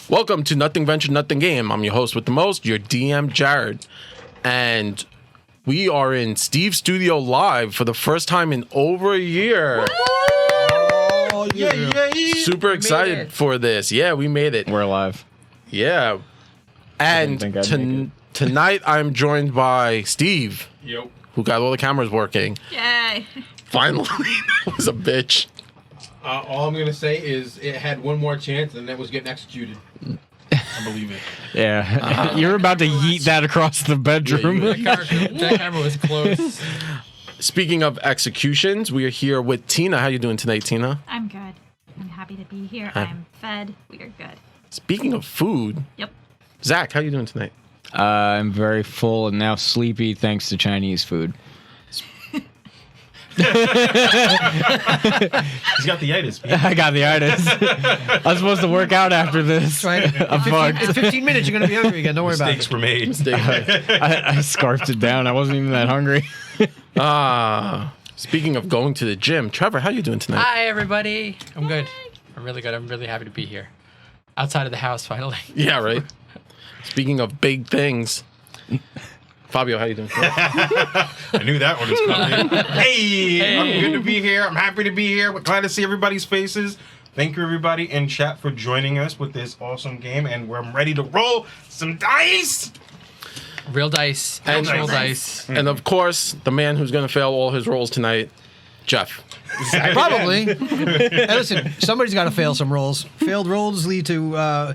Welcome to Nothing Venture, Nothing Game. I'm your host with the most, your DM, Jared. And we are in Steve's studio live for the first time in over a year. Oh, yeah. Super excited for this. Yeah, we made it. We're alive. Yeah. And tonight I'm joined by Steve, who got all the cameras working. Yay. Finally. That was a bitch. All I'm going to say is it had one more chance, and that was getting executed. I believe it. Yeah. You're about to yeet that across the bedroom. That camera was close. Speaking of executions, we are here with Tina. How you doing tonight, Tina? I'm good. I'm happy to be here. I'm fed. We are good. Speaking of food, Yep. Zach, how you doing tonight? I'm very full and now sleepy thanks to Chinese food. He's got the itis. I got the itis. I'm supposed to work out after this. Right. I'm fucked. In 15 minutes, you're going to be hungry again. Don't worry about it. Mistakes were made. I scarfed it down. I wasn't even that hungry. Speaking of going to the gym, Trevor, how you doing tonight? Hi, everybody. I'm good. I'm really good. I'm really happy to be here. Outside of the house, finally. Yeah, right. Speaking of big things, Fabio, how you doing tonight? I knew that one was coming. Hey, I'm good to be here. I'm happy to be here. We're glad to see everybody's faces. Thank you, everybody in chat, for joining us with this awesome game, and I'm ready to roll some dice. Real dice. And Actual dice. dice. And of course, the man who's going to fail all his rolls tonight, Jeff. Probably. Hey, listen, somebody's got to fail some rolls. Failed rolls lead to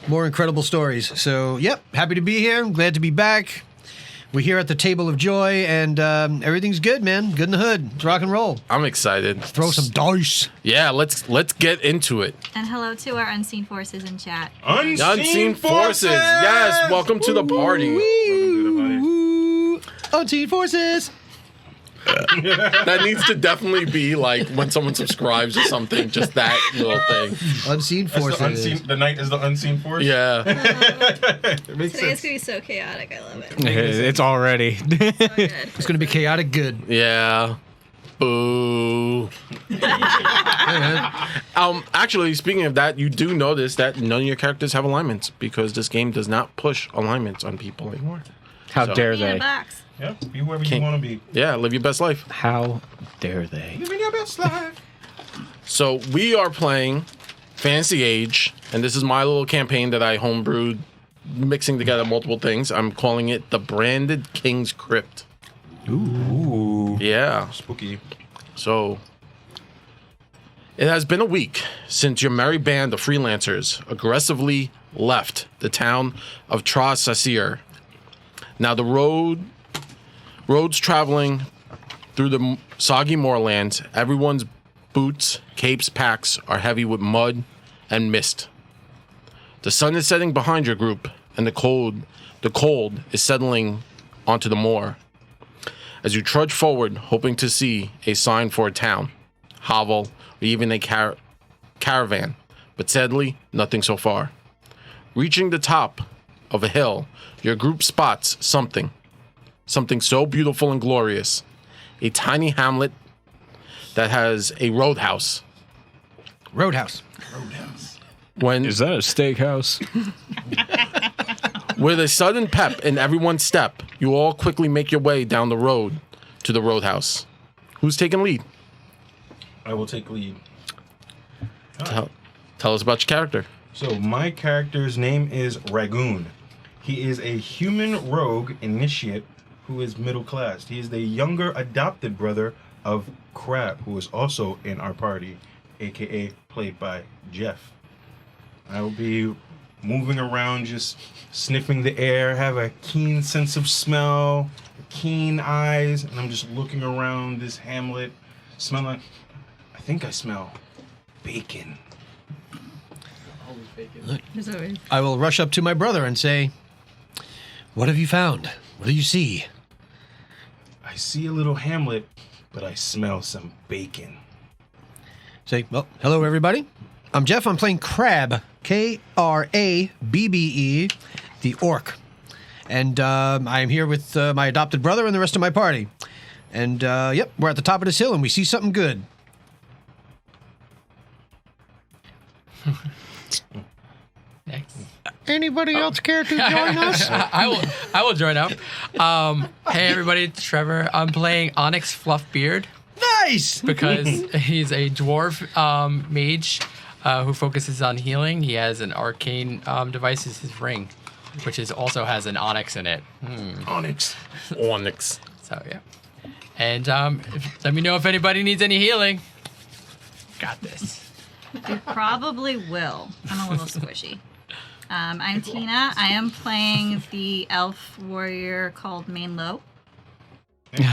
more incredible stories. So, yep, happy to be here. I'm glad to be back. We're here at the table of joy, and everything's good, man. Good in the hood. It's rock and roll. I'm excited. Throw some dice. Yeah, let's get into it. And hello to our unseen forces in chat. Unseen Forces. Yes, welcome to the party. Woo! Unseen forces. That needs to definitely be like when someone subscribes or something, just that little thing. Unseen forces. The night is the unseen force. Yeah. It makes Today's sense. going to be so chaotic. I love it. It's already. So good. It's going to be chaotic good. Yeah. Boo. Actually, speaking of that, you do notice that none of your characters have alignments because this game does not push alignments on people anymore. How So- dare Be in a they? box. Yeah, be whoever King. you want to be. Yeah, live your best life. How dare they? Living your best life. So we are playing Fantasy Age, and this is my little campaign that I homebrewed, mixing together multiple things. I'm calling it the Branded King's Crypt. Ooh. Yeah. Spooky. So it has been a week since your merry band of freelancers aggressively left the town of Trasasir. Now the roads traveling through the soggy moorlands, everyone's boots, capes, packs are heavy with mud and mist. The sun is setting behind your group, and the cold is settling onto the moor. As you trudge forward, hoping to see a sign for a town, hovel, or even a caravan, but sadly, nothing so far. Reaching the top of a hill, your group spots something so beautiful and glorious. A tiny hamlet that has a roadhouse. Roadhouse. When Is that a steakhouse? with a sudden pep in everyone's step, you all quickly make your way down the road to the roadhouse. Who's taking lead? I will take lead. Tell us about your character. So my character's name is Ragoon. He is a human rogue initiate who is middle class. He is the younger adopted brother of Crab, who is also in our party, aka played by Jeff. I will be moving around, just sniffing the air, have a keen sense of smell, keen eyes, and I'm just looking around this hamlet, smelling. I think I smell bacon. There's always I will rush up to my brother and say, "What have you found? What do you see?" I see a little hamlet, but I smell some bacon. Say, "Well, hello, everybody. I'm Jeff. I'm playing Crab, Krabbe, the orc. And I am here with my adopted brother and the rest of my party. And, yep, we're at the top of this hill and we see something good." Next. Anybody else care to join us? I will join up. Hey everybody, it's Trevor. I'm playing Onyx Fluffbeard Nice. because he's a dwarf mage who focuses on healing. He has an arcane device as his ring, which also has an onyx in it. Onyx. So yeah. And let me know if anybody needs any healing. Got this. We probably will. I'm a little squishy. I'm Tina. I am playing the elf warrior called Main Low. Yeah,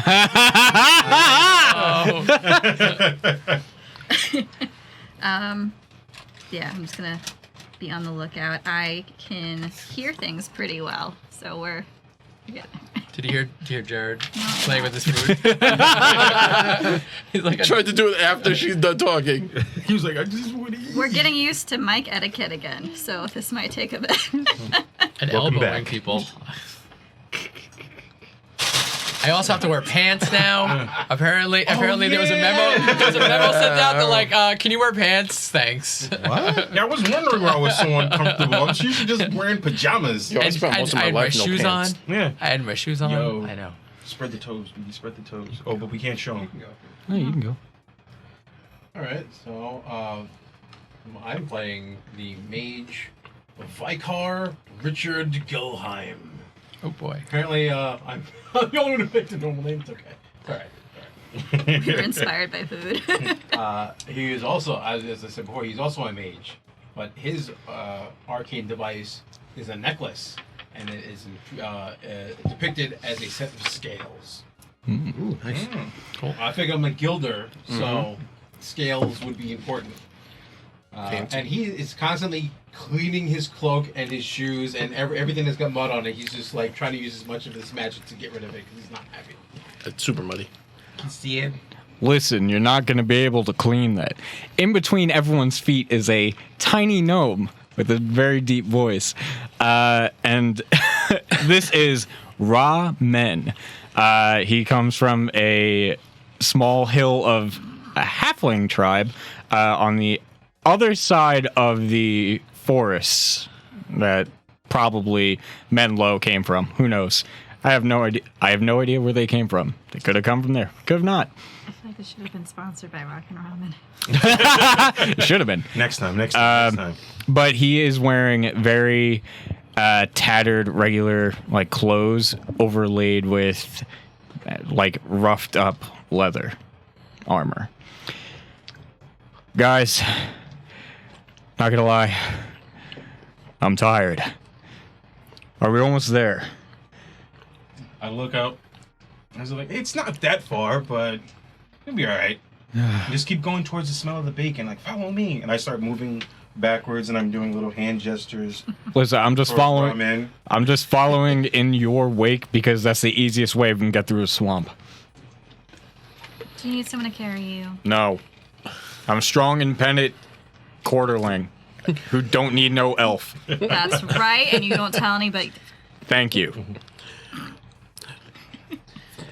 I'm just gonna be on the lookout. I can hear things pretty well, so we're good. Did you hear Jared playing with his food? He's like, I tried to do it after she's done talking. He was like, I just want to eat. We're getting used to mic etiquette again, so this might take a bit. and Welcome elbowing back. people. I also have to wear pants now. Apparently there was a memo. There was a memo sent out that like, can you wear pants? Thanks. What? Yeah, I was wondering why I was so uncomfortable. I'm usually just wearing pajamas. Yo, I spent most of my I had life my no shoes pants. on. Yeah. I had my shoes on. Yo. I know. Spread the toes, baby. Spread the toes. Oh, but we can't show them. No, you can go. All right, so I'm playing the mage Vicar Richard Gilheim. Oh boy. Apparently, I'm the only one who picked a normal name. It's okay. It's all right. We were inspired by food. He is also, as I said before, he's also a mage, but his arcane device is a necklace, and it is depicted as a set of scales. Ooh, nice. Cool. I think I'm a gilder, so scales would be important. And he is constantly cleaning his cloak and his shoes and everything that's got mud on it. He's just like trying to use as much of his magic to get rid of it because he's not happy. It's super muddy. Can see it. Listen, you're not going to be able to clean that. In between everyone's feet is a tiny gnome with a very deep voice. And this is Ra Men. He comes from a small hill of a halfling tribe on the other side of the forests that probably Menlo came from. Who knows? I have no idea. I have no idea where they came from. They could have come from there. Could have not. I feel like this should have been sponsored by Rock and Ramen. Should have been. Next time. But he is wearing very tattered, regular like clothes overlaid with like roughed up leather armor. Guys, not gonna lie, I'm tired. Are we almost there? I look out. I was like, it's not that far, but it'll be all right. Just keep going towards the smell of the bacon. Like, follow me. And I start moving backwards, and I'm doing little hand gestures. Listen, I'm just towards following. ramen. I'm just following in your wake because that's the easiest way we can get through a swamp. Do you need someone to carry you? No, I'm a strong, independent quarterling who don't need no elf. That's right, and you don't tell anybody. Thank you.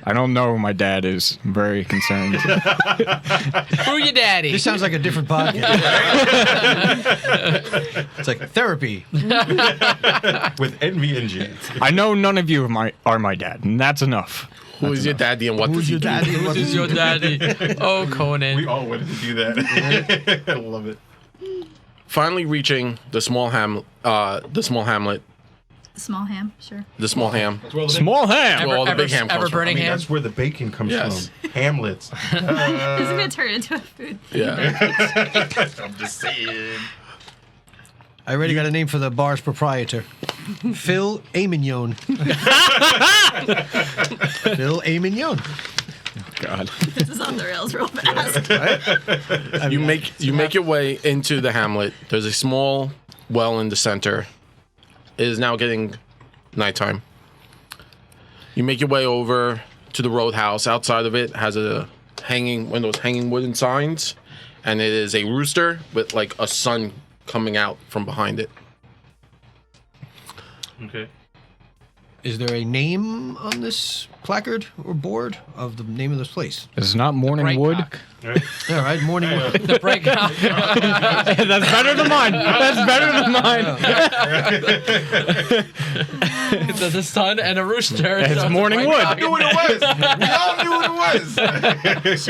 I don't know who my dad is. I'm very concerned. Who your daddy? This sounds like a different podcast. It's like therapy. With envy and J. I know none of you are my dad, and that's enough. Who is your daddy and what does he do? Who is your daddy? Oh, Conan. We all wanted to do that. I love it. Finally reaching the small hamlet. Small ham, sure. The small ham. That's where the Small ham. Well, the big ham comes ever from. burning I mean, ham. that's where the bacon comes Yes. from. Hamlets. This is gonna turn into a food. Yeah. I'm just saying. I already got a name for the bar's proprietor. Phil Amignon. Phil Amignon. God. This is on the rails real fast. You make your way into the hamlet. There's a small well in the center. It is now getting nighttime. You make your way over to the roadhouse. Outside of it has one of those hanging wooden signs, and it is a rooster with like a sun coming out from behind it. Okay. Is there a name on this placard or board of the name of this place? It's not Morning Wood. Brightcock. Right? All right, Morning Wood. The Brightcock. That's better than mine. That's better than mine. The sun and a rooster. It's so Morning Brightcock. Wood. Knew what it was. We all knew what it was.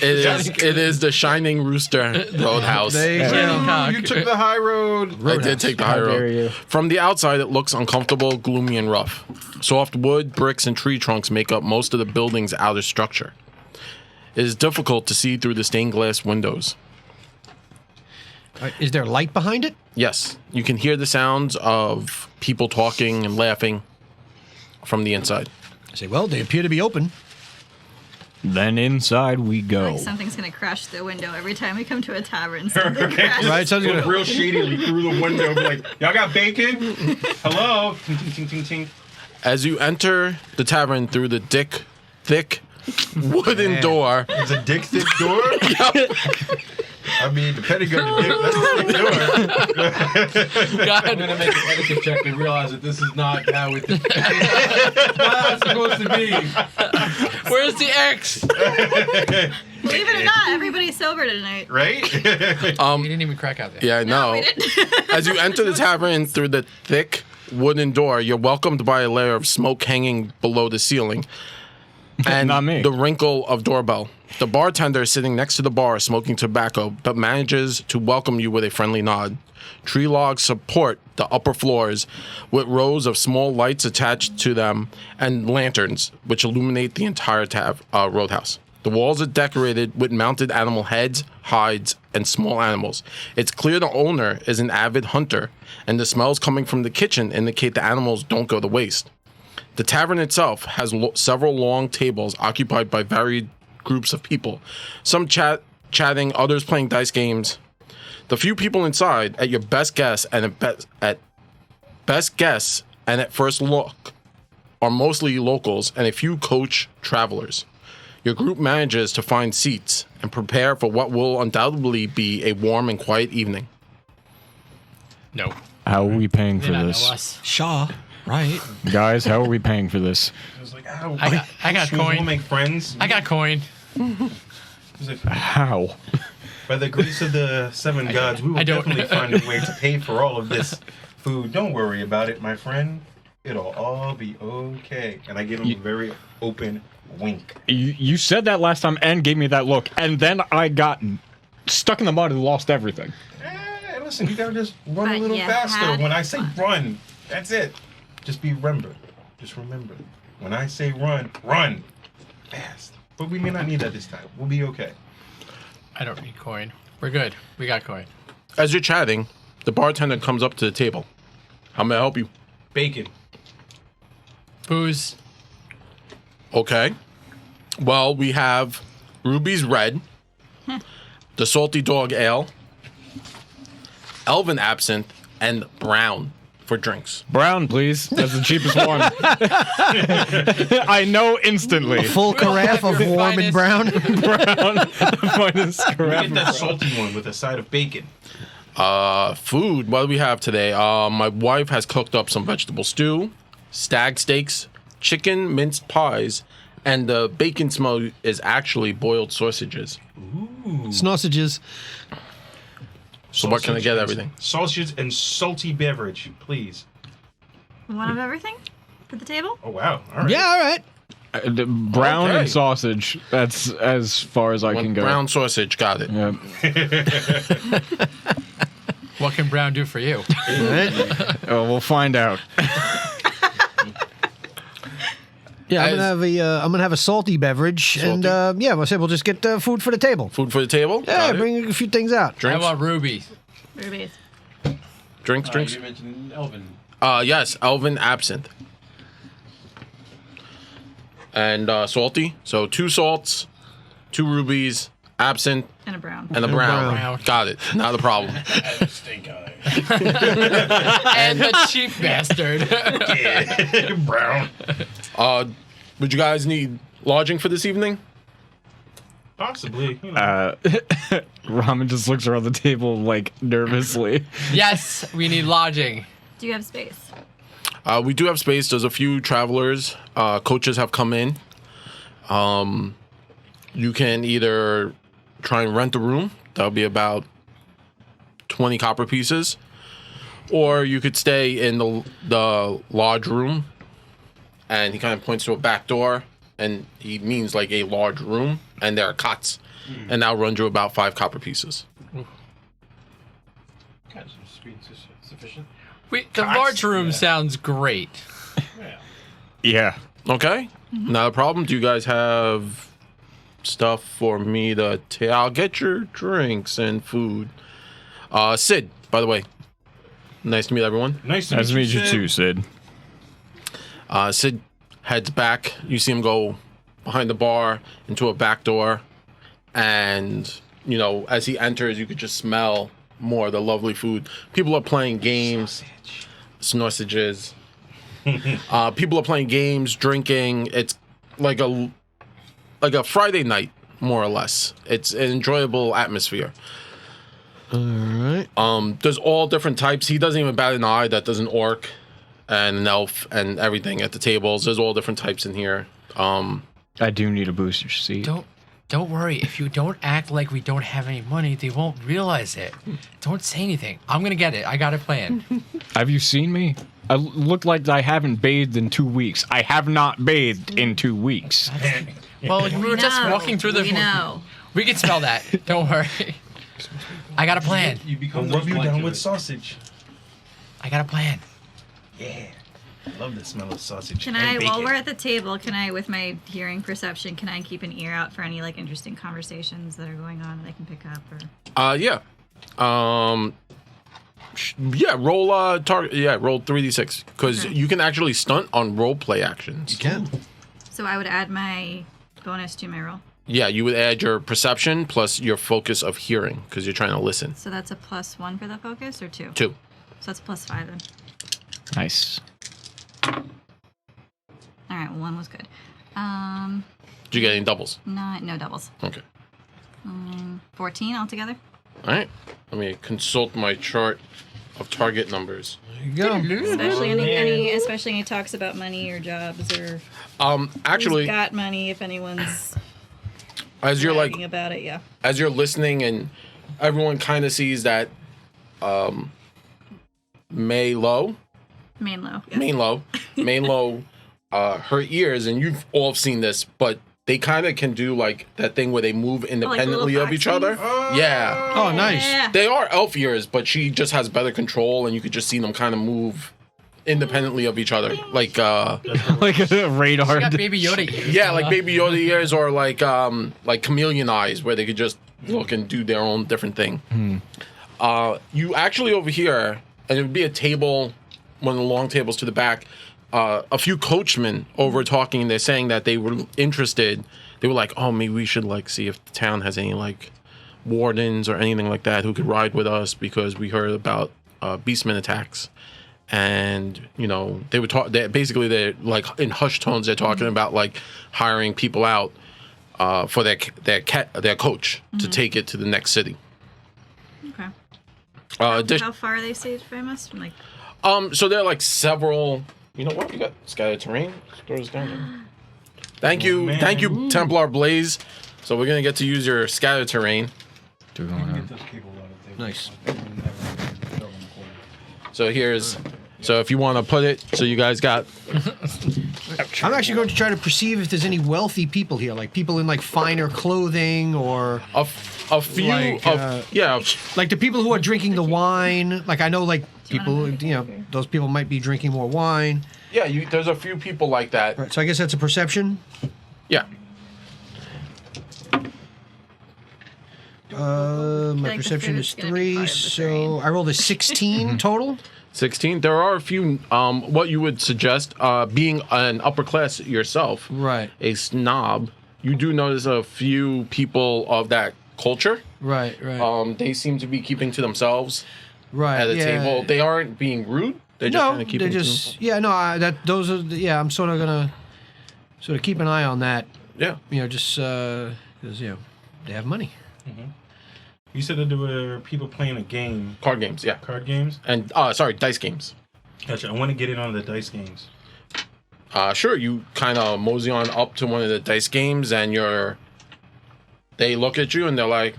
It is the Shining Rooster Roadhouse. There you Shining go. cock. You took the high road. I did take the high How dare road. you. From the outside, it looks uncomfortable, gloomy, and rough. Soft wood, bricks, and tree trunks make up most of the building's outer structure. It is difficult to see through the stained glass windows. Is there light behind it? Yes, you can hear the sounds of people talking and laughing from the inside. I say, well, they appear to be open. Then inside we go. Like something's gonna crash the window every time we come to a tavern. Something crashes. Right, sounds Look good. real shadily through the window, be like, y'all got bacon? Hello? Ting, ting, ting, ting, ting. As you enter the tavern through the thick wooden Man. door, It's a dick stick door? I mean, depending on your dick, that's a stick door. I'm gonna make an etiquette check and realize that this is not how it's not how it's supposed to be. Where's the X? Believe it or not, everybody's sober tonight. Right? We didn't even crack out there. yeah, I know. We didn't. As you enter the tavern through the thick wooden door, you're welcomed by a layer of smoke hanging below the ceiling and Not me. the wrinkle of doorbell. The bartender is sitting next to the bar smoking tobacco, but manages to welcome you with a friendly nod. Tree logs support the upper floors with rows of small lights attached to them and lanterns, which illuminate the entire roadhouse. The walls are decorated with mounted animal heads, hides, and small animals. It's clear the owner is an avid hunter, and the smells coming from the kitchen indicate the animals don't go to waste. The tavern itself has several long tables occupied by varied groups of people, some chatting, others playing dice games. The few people inside, at your best guess and at first look, are mostly locals and a few coach travelers. Your group manages to find seats and prepare for what will undoubtedly be a warm and quiet evening. No. How are we paying They for not know this? us. Shaw, right? Guys, how are we paying for this? I was like, ow. I got Shoes will coin. make friends. I got coin. I was like, How? by the grace of the seven gods, we will I don't- definitely find a way to pay for all of this food. Don't worry about it, my friend. It'll all be okay. And I give him a very open wink. You said that last time and gave me that look, and then I got stuck in the mud and lost everything. Listen, you gotta just run But a little you faster. had When I say fun. run, that's it. Just remember. When I say run, run fast. But we may not need that this time. We'll be okay. I don't need coin. We're good. We got coin. As you're chatting, the bartender comes up to the table. How may I help you? Bacon. Booze. Okay. Well, we have Ruby's Red, the Salty Dog Ale, Elven Absinthe, and Brown for drinks. Brown, please. That's the cheapest one. I know instantly. Full carafe of Your warm and finest. brown. Brown, the finest Get carafe. that salty one with a side of bacon. Food, what do we have today? My wife has cooked up some vegetable stew, stag steaks, chicken minced pies, and the bacon smell is actually boiled sausages. Sausages. So what can I get everything? Sausage and salty beverage, please. One of everything for the table. Oh, wow. All right. Yeah, all right. Brown Okay. and sausage. That's as far as I can go. Brown sausage, got it. Yeah. What can Brown do for you? All right. Oh, we'll find out. Yeah, I'm As- gonna have a salty beverage, and yeah, we'll just get food for the table. Food for the table? Yeah, Got it. bring a few things out. I Drinks? want rubies. Rubies. Drinks, drinks. You mentioned Elvin. Yes, Elven Absinthe. And salty. So 2 salts, 2 rubies, absinthe, And a brown. and a brown. brown. Got it. Not a problem. Stink eye. And the cheap bastard. Brown. Would you guys need lodging for this evening? Possibly. You know. Ramen just looks around the table like nervously. Yes, we need lodging. Do you have space? We do have space. There's a few travelers. Coaches have come in. You can either try and rent a room. That'll be about 20 copper pieces. Or you could stay in the lodge room. And he kind of points to a back door. And he means like a large room. And there are cots. And that'll run you about 5 copper pieces. Kind of speed sufficient. The large room sounds great. Yeah. Okay. Not a problem. Do you guys have stuff for me to take? I'll get your drinks and food. Sid, by the way. Nice to meet everyone. Nice to Nice to meet you Sid. too, Sid. Sid heads back. You see him go behind the bar into a back door. And, you know, as he enters, you could just smell more of the lovely food. People are playing games. Sausages. People are playing games, drinking. It's like a Friday night, more or less. It's an enjoyable atmosphere. All right. There's all different types. He doesn't even bat an eye that there's an orc and an elf and everything at the tables. There's all different types in here. I do need a booster seat. Don't worry. If you don't act like we don't have any money, they won't realize it. Don't say anything. I'm gonna get it. I got a plan. Have you seen me? I look like I haven't bathed in 2 weeks. I have not bathed in 2 weeks. Well, we were just walking through the. We know. We can smell that. Don't worry. I got a plan. You become I'll rub you blind down to with it. sausage. I got a plan. Yeah. I love the smell of sausage. Can and I, bacon. while we're at the table, can I, with my hearing perception, can I keep an ear out for any like interesting conversations that are going on that I can pick up? Or Yeah. Yeah, roll target. Yeah, roll 3d6 because you can actually stunt on role play actions. You can. so I would add my bonus to my roll. Yeah, you would add your perception plus your focus of hearing because you're trying to listen. So that's a +1 for the focus, or 2? 2. So that's +5 then. Nice. All right, 1 was good. Did you get any doubles? No doubles. Okay. 14 altogether. All right. Let me consult my chart of target numbers. There you go. Especially especially any talks about money or jobs or Actually, who's got money. If anyone's as you're like bragging about it, yeah. as you're listening and everyone kind of sees that May Low, her ears, and you've all seen this, but they kind of can do like that thing where they move independently little of each other. Yeah. Oh, nice. Yeah. They are elf ears, but she just has better control, and you could just see them kind of move independently of each other. Like, Like a radar. You got Baby Yoda ears. yeah, like Baby Yoda ears, or like chameleon eyes, where they could just look and do their own different thing. You actually over here, and it would be a table, one of the long tables to the back. A few coachmen over talking. They're saying that they were interested. They were like, "Oh, maybe we should like see if the town has any like wardens or anything like that who could ride with us because we heard about beastmen attacks." And you know, they would talk. They're like in hushed tones. They're talking about like hiring people out for their coach to take it to the next city. Okay. How How far are they saved from us? Like, so there are like several. You know what? You got scattered terrain. Stores down there. Thank you, Templar Blaze. So we're gonna get to use your scattered terrain. Get those people out of there. Nice. So so if you want to put it, so you guys got. I'm actually going to try to perceive if there's any wealthy people here, like people in like finer clothing or A few Like, like the people who are drinking the wine. Like I know like people, those people might be drinking more wine. there's a few people like that. Right. So I guess that's a perception. Yeah. My like the perception is food's gonna be 3, part of the so I rolled a 16 total. 16. There are a few. What you would suggest, being an upper class yourself, Right. a snob, you do notice a few people of that culture. Right. Right. They seem to be keeping to themselves right. at a table. They aren't being rude. They're just No, kind of keeping they're to just those are I'm sort of gonna keep an eye on that. Yeah. Just because they have money. You said that there were people playing a game, Card games, yeah. card games. And, dice games. Gotcha. I want to get in on the dice games. Sure. You kind of mosey on up to one of the dice games, and they look at you and they're like,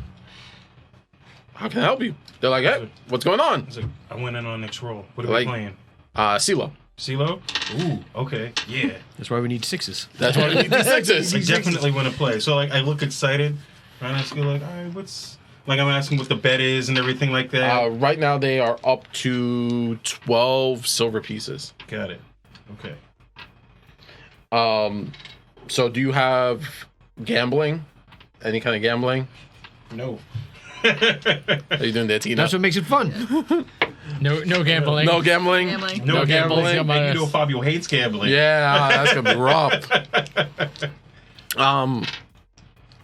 "How can I help you?" They're like, "Hey, what's going on?" It's like, I went in on next roll. What are Like- we playing? CeeLo. CeeLo? Ooh, okay. Yeah. That's why we need sixes. That's why we need these I sixes. definitely want to play. So, like, I look excited. And I ask you, like, all right, what's... Like, I'm asking what the bet is and everything like that. Right now, they are up to 12 silver pieces. Got it. Okay. So do you have gambling? Any kind of gambling? No. Are you doing that, Tina? That's what makes it fun. No gambling. No gambling? Gambling. No gambling. gambling. Magneto Fabio hates gambling. Yeah, that's gonna be rough.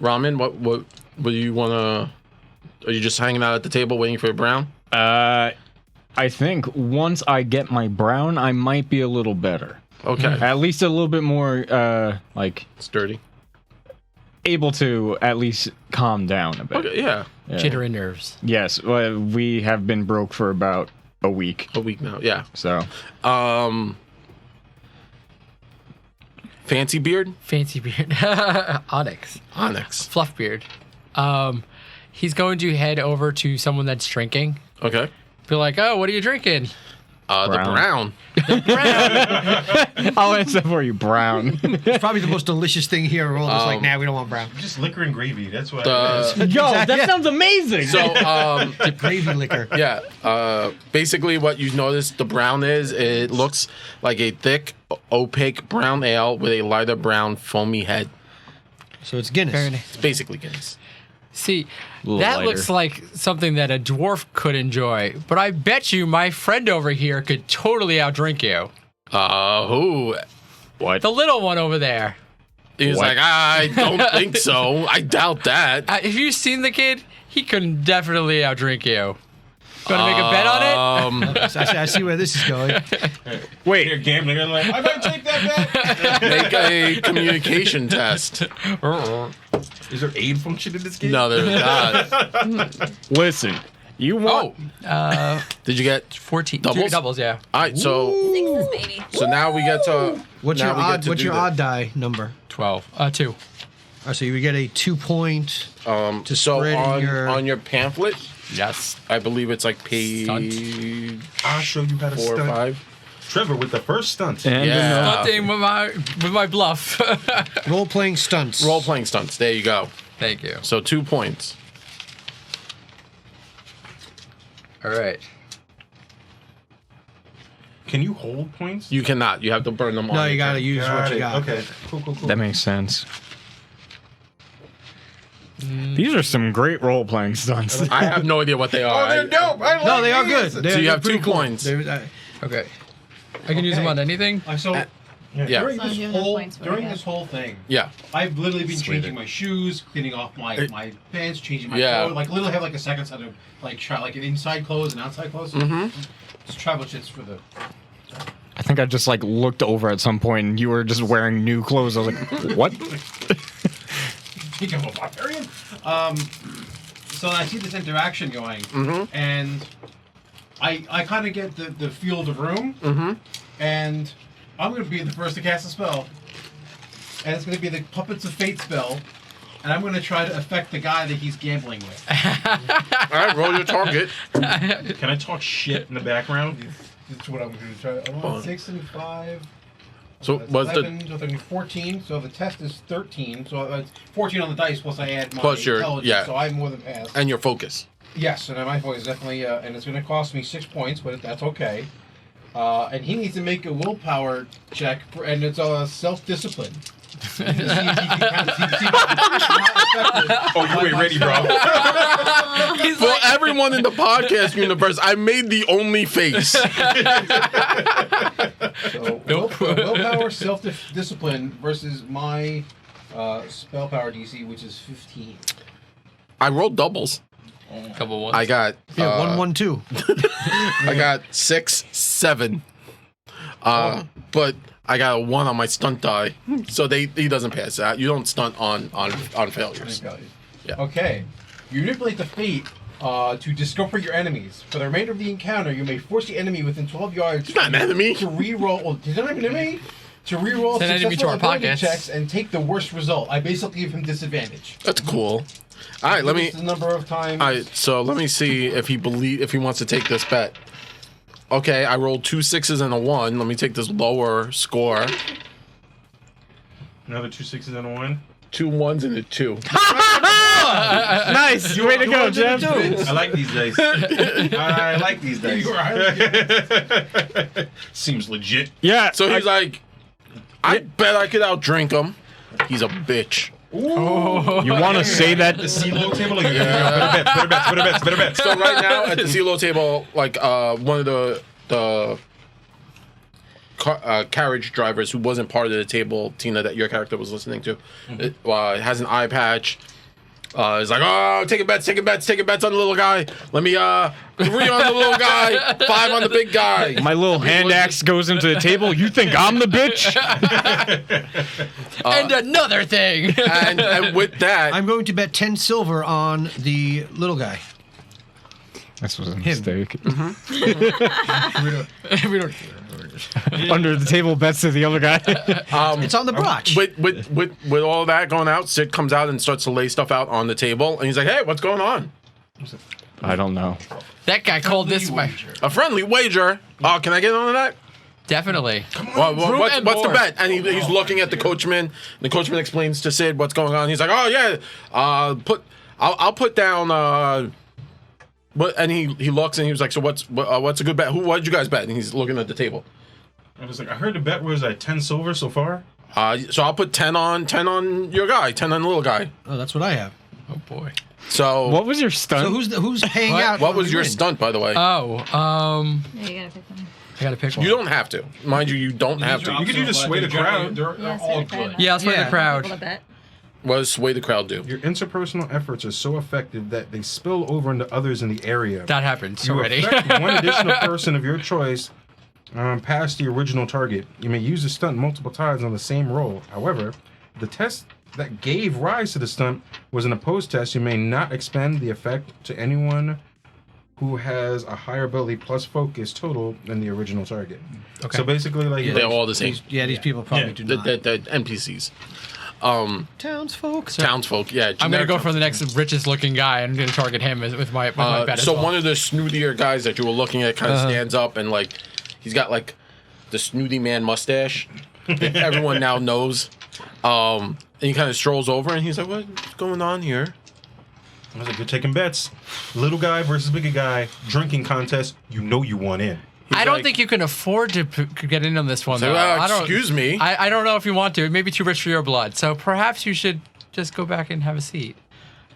Ramen, what do you wanna? Are you just hanging out at the table waiting for a brown? I think once I get my brown, I might be a little better. Okay, At least a little bit more, like, sturdy. able to at least calm down a bit. Okay, yeah, Yeah. Jittery nerves. Yes, well, we have been broke for about a week, a week now. Yeah. so Fancy beard, Fancy beard. Onyx. Onyx. Fluff beard. He's going to head over to someone that's drinking. Okay. Be like, oh, what are you drinking? The brown. I'll answer for you, brown. It's probably the most delicious thing here. We're all just like, nah, we don't want brown. Just liquor and gravy. That's what The- it is. Yo, that sounds amazing. So Gravy liquor. yeah, basically what you notice the brown is, it looks like a thick, opaque brown ale with a lighter brown foamy head. So it's Guinness. Very nice. It's basically Guinness. See, Little that lighter. looks like something that a dwarf could enjoy. But I bet you my friend over here could totally outdrink you. Who? What? The little one over there. He's What? like, I don't think so. I doubt that. Have you seen the kid? He can definitely outdrink you. Gonna make a bet on it? I see where this is going. Wait, You're gambling. I'm like, I might take that bet. Make a communication test. Is there aid function in this game? No, there's not. listen. You want? Oh, Did you get 14. Doubles? Two doubles, yeah. all right? So Sixes, baby. now we get to What's now your we get odd? to What's do your the- odd die number? 12. 2. So you would get a 2-point. So spread on your pamphlet, Yes. I believe it's like page I'll show you how to 4 or stunt. 5. Trevor with the first stunt. And Yeah. Stunting with my bluff. Role playing stunts. Role playing stunts. There you go. Thank you. So 2 points. All right. Can you hold points? You cannot. You have to burn them on. No, your you gotta turn. use what you got. Okay. Cool. that makes sense. These are some great role playing stunts. I have no idea what they are. Oh, they're dope. I like No, they are these. good. So you have pretty 2 cool. points. Okay. I can use them on anything. So Yeah. during So this you have whole points for during it, this whole thing, Yeah. I've literally been changing my shoes, cleaning off my pants, changing my Yeah. clothes. Like literally have like a second set of like like an inside clothes and outside clothes. Mm-hmm. Just travel shits for the. I think I just like looked over at some point and you were just wearing new clothes. I was like, what? Speaking of a barbarian, so I see this interaction going, and I kind of get the feel of the room, and I'm going to be the first to cast a spell, and it's going to be the Puppets of Fate spell, and I'm going to try to affect the guy that he's gambling with. All right, roll your target. Can I talk shit in the background? That's what I'm going to try. I want 6 and 5. So That's was 11, the so then 14. So the test is 13. So it's 14 on the dice plus I add my Plus your- intelligence. yeah. So I more than passed. and your focus? Yes, and my voice is definitely, and it's going to cost me 6 points, but that's okay. And he needs to make a willpower check, and it's self-discipline. Oh, you ain't ready, bro. For everyone in the podcast universe, I made the only face. So willpower, self-discipline versus my spell power DC, which is 15. I rolled doubles. Couple ones. I got Yeah, 1, 1, 2. I got 6, 7. But I got a 1 on my stunt die, so he doesn't pass that. You don't stunt on failures. Yeah. Okay. You manipulate the fate to discover your enemies. For the remainder of the encounter, you may force the enemy within 12 yards He's not an enemy. to re-roll. Well, he's not an enemy. To re-roll Send enemy to successful our ability pockets. checks and take the worst result. I basically give him disadvantage. That's cool. All right, let me. The number of times. All right, so let me see if he wants to take this bet. Okay, I rolled 2 6s and a 1. Let me take this lower score. Another 2 6s and a 1. 2 1s and a 2. Nice. Way to go, Jeff. I like these dice. I like these dice. Seems legit. Yeah. So he's like, I bet I could outdrink him. He's a bitch. You want to say that? The CeeLo table? Like, better bets. So right now at the CeeLo table, like one of the carriage drivers who wasn't part of the table, Tina, that your character was listening to, has an eye patch. He's like, oh, taking bets on the little guy. Let me 3 on the little guy, 5 on the big guy. My little hand axe goes into the table. You think I'm the bitch? And another thing. And with that, I'm going to bet 10 silver on the little guy. This was a mistake. We don't. Under the table bets to the other guy. It's on the brooch. with all that going out, Sid comes out and starts to lay stuff out on the table, and he's like, "Hey, what's going on?" I don't know. That guy called this way. A friendly wager. Oh, can I get on that? Definitely. What's the more. bet? And he's looking at the coachman. And the coachman explains to Sid what's going on. He's like, "Oh yeah, I'll put down." But and he looks and he was like, "So what's a good bet? What did you guys bet?" And he's looking at the table. I was like, I heard the bet was like 10 silver so far. So I'll put 10 on your guy, 10 on the little guy. Oh, that's what I have. Oh boy. So What was your stunt? So who's paying out? what when was we your win? stunt, by the way? Oh. Yeah, you gotta pick one. I gotta pick one. You don't have to, mind you. You don't have to. You could do just sway the crowd. They're Yeah, all so fair good. Yeah, let's win Yeah. the crowd. People to bet. What does sway the crowd do? Your interpersonal efforts are so effective that they spill over into others in the area. That happens You already. affect one additional person of your choice past the original target. You may use the stunt multiple times on the same roll. However, the test that gave rise to the stunt was an opposed test. You may not expend the effect to anyone who has a higher ability plus focus total than the original target. Okay. So basically, like They're all the same. These people probably do The not. NPCs, Townsfolk. townsfolk. Yeah, I'm gonna generic go for the next richest looking guy. I'm gonna target him with my bet as So well. one of the snootier guys that you were looking at kind of stands up and like he's got like the snooty man mustache that everyone now knows. And he kind of strolls over and he's like, "What's going on here?" I was like, you're taking bets. Little guy versus bigger guy. Drinking contest. You know you want in. I don't like- think you can afford to get in on this one. So, though. I don't, excuse me. I don't know if you want to. It may be too rich for your blood. So perhaps you should just go back and have a seat.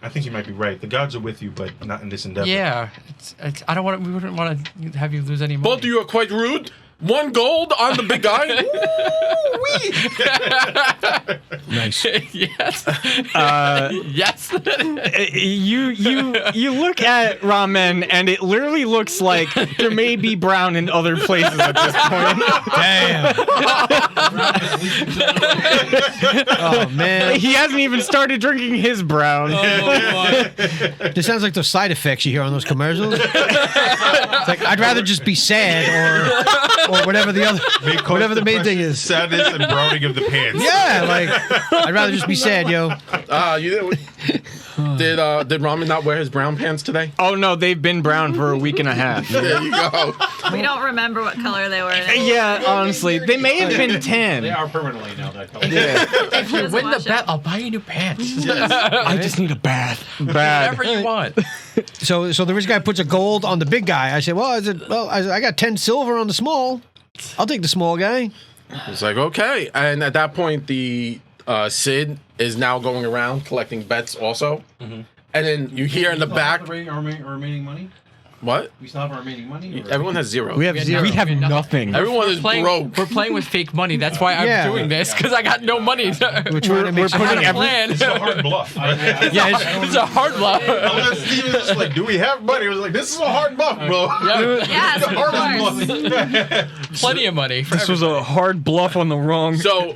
I think you might be right. The gods are with you, but not in this endeavor. Yeah. It's, I don't want. We wouldn't want to have you lose any money. Both of you are quite rude. 1 gold on the big guy. Nice. Yes. Yes. You look at ramen and it literally looks like there may be brown in other places at this point. Damn. Oh man. He hasn't even started drinking his brown. This sounds like those side effects you hear on those commercials. It's like I'd rather just be sad or whatever the main thing is. Sadness and browning of the pants. Yeah, like I'd rather just be sad, yo. Did Ramen not wear his brown pants today? Oh no, they've been brown for a week and a half. There you go. We don't remember what color they were. Yeah, honestly, they may have been tan. They are permanently now that color. If you win the bet, I'll buy you new pants. I just need a bath. Bad. Whatever you want. So the rich guy puts a gold on the big guy. I said, I got 10 silver on the small. I'll take the small guy. It's like, okay. And at that point, the Sid is now going around collecting bets also. And then you hear in the back, Our remaining money? what? We still have our remaining money? Or? Everyone has 0. We have zero. We have nothing. Everyone is broke. We're playing with fake money. That's why I'm Yeah. doing this, because I got no money. We're trying to make I had some a money. plan. It's a hard bluff. Yeah, It's a hard bluff. Unless Steve was just like, do we have money? He was like, this is a hard bluff, bro. Yes, The hardest of course. bluff. Plenty of money. For This was a hard bluff on the wrong. So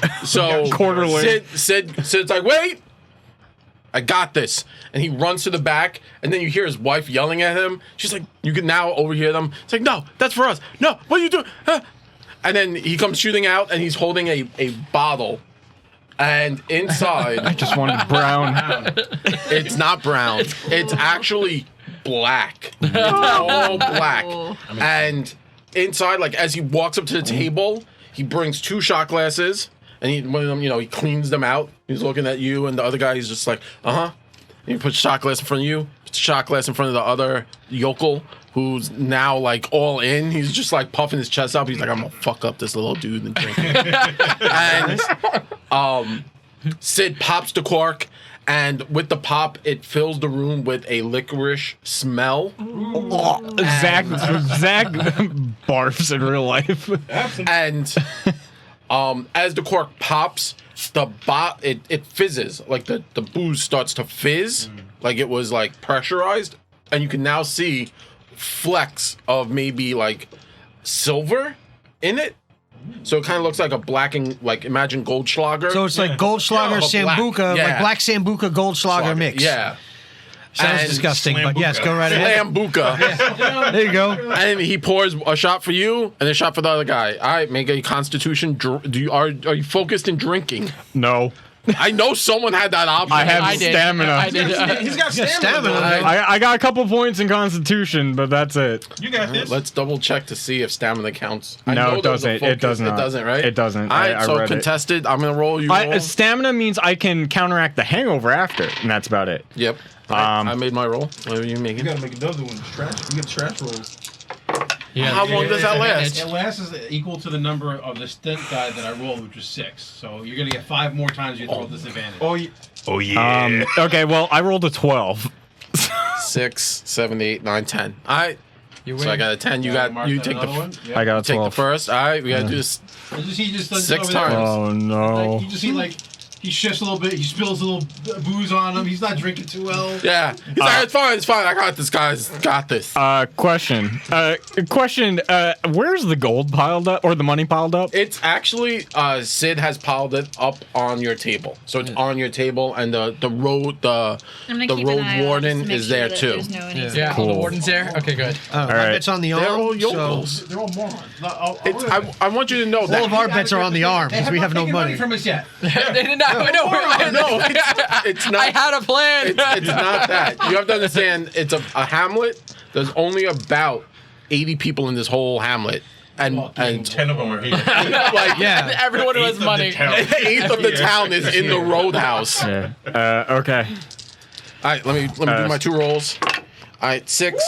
Quarterly. Sid's like, wait. I got this. And he runs to the back, and then you hear his wife yelling at him. She's like, you can now overhear them. It's like, no, that's for us. No, what are you doing? Huh? And then he comes shooting out, and he's holding a bottle. And inside, I just wanted brown. it's not brown. It's actually black. It's all black. And inside, like as he walks up to the table, he brings 2 shot glasses, and one of them, he cleans them out. He's looking at you, and the other guy is just like, And he puts a shot glass in front of you, puts a shot glass in front of the other yokel, who's now like all in. He's just like puffing his chest up. He's like, I'm gonna fuck up this little dude and drink it. And Sid pops the cork, and with the pop, it fills the room with a licorice smell. Zach barfs in real life. And as the cork pops, it fizzes. Like the booze starts to fizz, like it was like pressurized, and you can now see flecks of maybe like silver in it. So it kind of looks like a like imagine Goldschlager. So it's like Goldschlager, Sambuca, like black Sambuca, Goldschlager mix. Yeah. Sounds disgusting, but yes, go right ahead. Sambuca. There you go. And he pours a shot for you and a shot for the other guy. All right, make a Constitution. Are you focused in drinking? No. I know someone had that option. I have stamina. I did. He's got stamina. I got a couple points in Constitution, but that's it. You got this. Let's double check to see if stamina counts. No, it doesn't. It does not. It doesn't, right? It doesn't. All right, I so read contested. I'm gonna roll. You roll. Stamina means I can counteract the hangover after, and that's about it. Yep. I made my roll. What are you making? You gotta make another one. Trash. You get trash rolls. Yeah, How long does that last? It lasts equal to the number of the stint die that I rolled, which was 6. So you're gonna get 5 more times you roll disadvantage. Oh yeah. Okay, well, I rolled a 12. 6, 7, 8, 9, 10. All right. You win. So I got a 10. You take the one. Yep. I got a take 12. the first. All right. We gotta do this. He just does 6 over there. times. Oh, no. Like, you just see like he shifts a little bit. He spills a little booze on him. He's not drinking too well. Yeah. He's like, it's fine. It's fine. I got this, guys. Got this. Question. Where's the gold piled up or the money piled up? It's actually Sid has piled it up on your table, so it's on your table, and the road I'm gonna the keep an road eye out warden just to make is sure there that too. there's no any Yeah, Cool. the warden's there. Okay, good. All right. Bets on the arm. They're all so yokels. They're all morons. I want you to know all that of our bets are on the arm They because we have no not taken money. from us yet. They did not. no, it's not. I had a plan. It's not that. You have to understand. It's a hamlet. There's only about 80 people in this whole hamlet, and 10 of them are here. like Yeah. Everyone who has money. an eighth of the town is in the roadhouse. Yeah. Okay. All right, let me do my 2 rolls. All right, 6,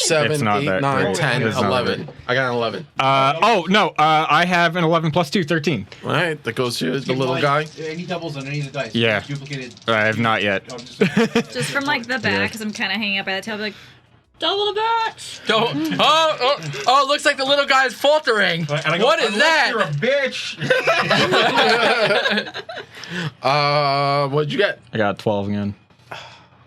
7, It's not 8, that 9, great. 10, It's not 11. I got an 11. I have an 11 plus 2, 13. All right, that goes to the little guy. Any doubles on any of the dice. Yeah. Duplicated. I have not yet. Just from like the back, because I'm kind of hanging out by the table, like double the bets. Don't. It looks like the little guy's faltering. What is that? You're a bitch. What'd you get? I got 12 again.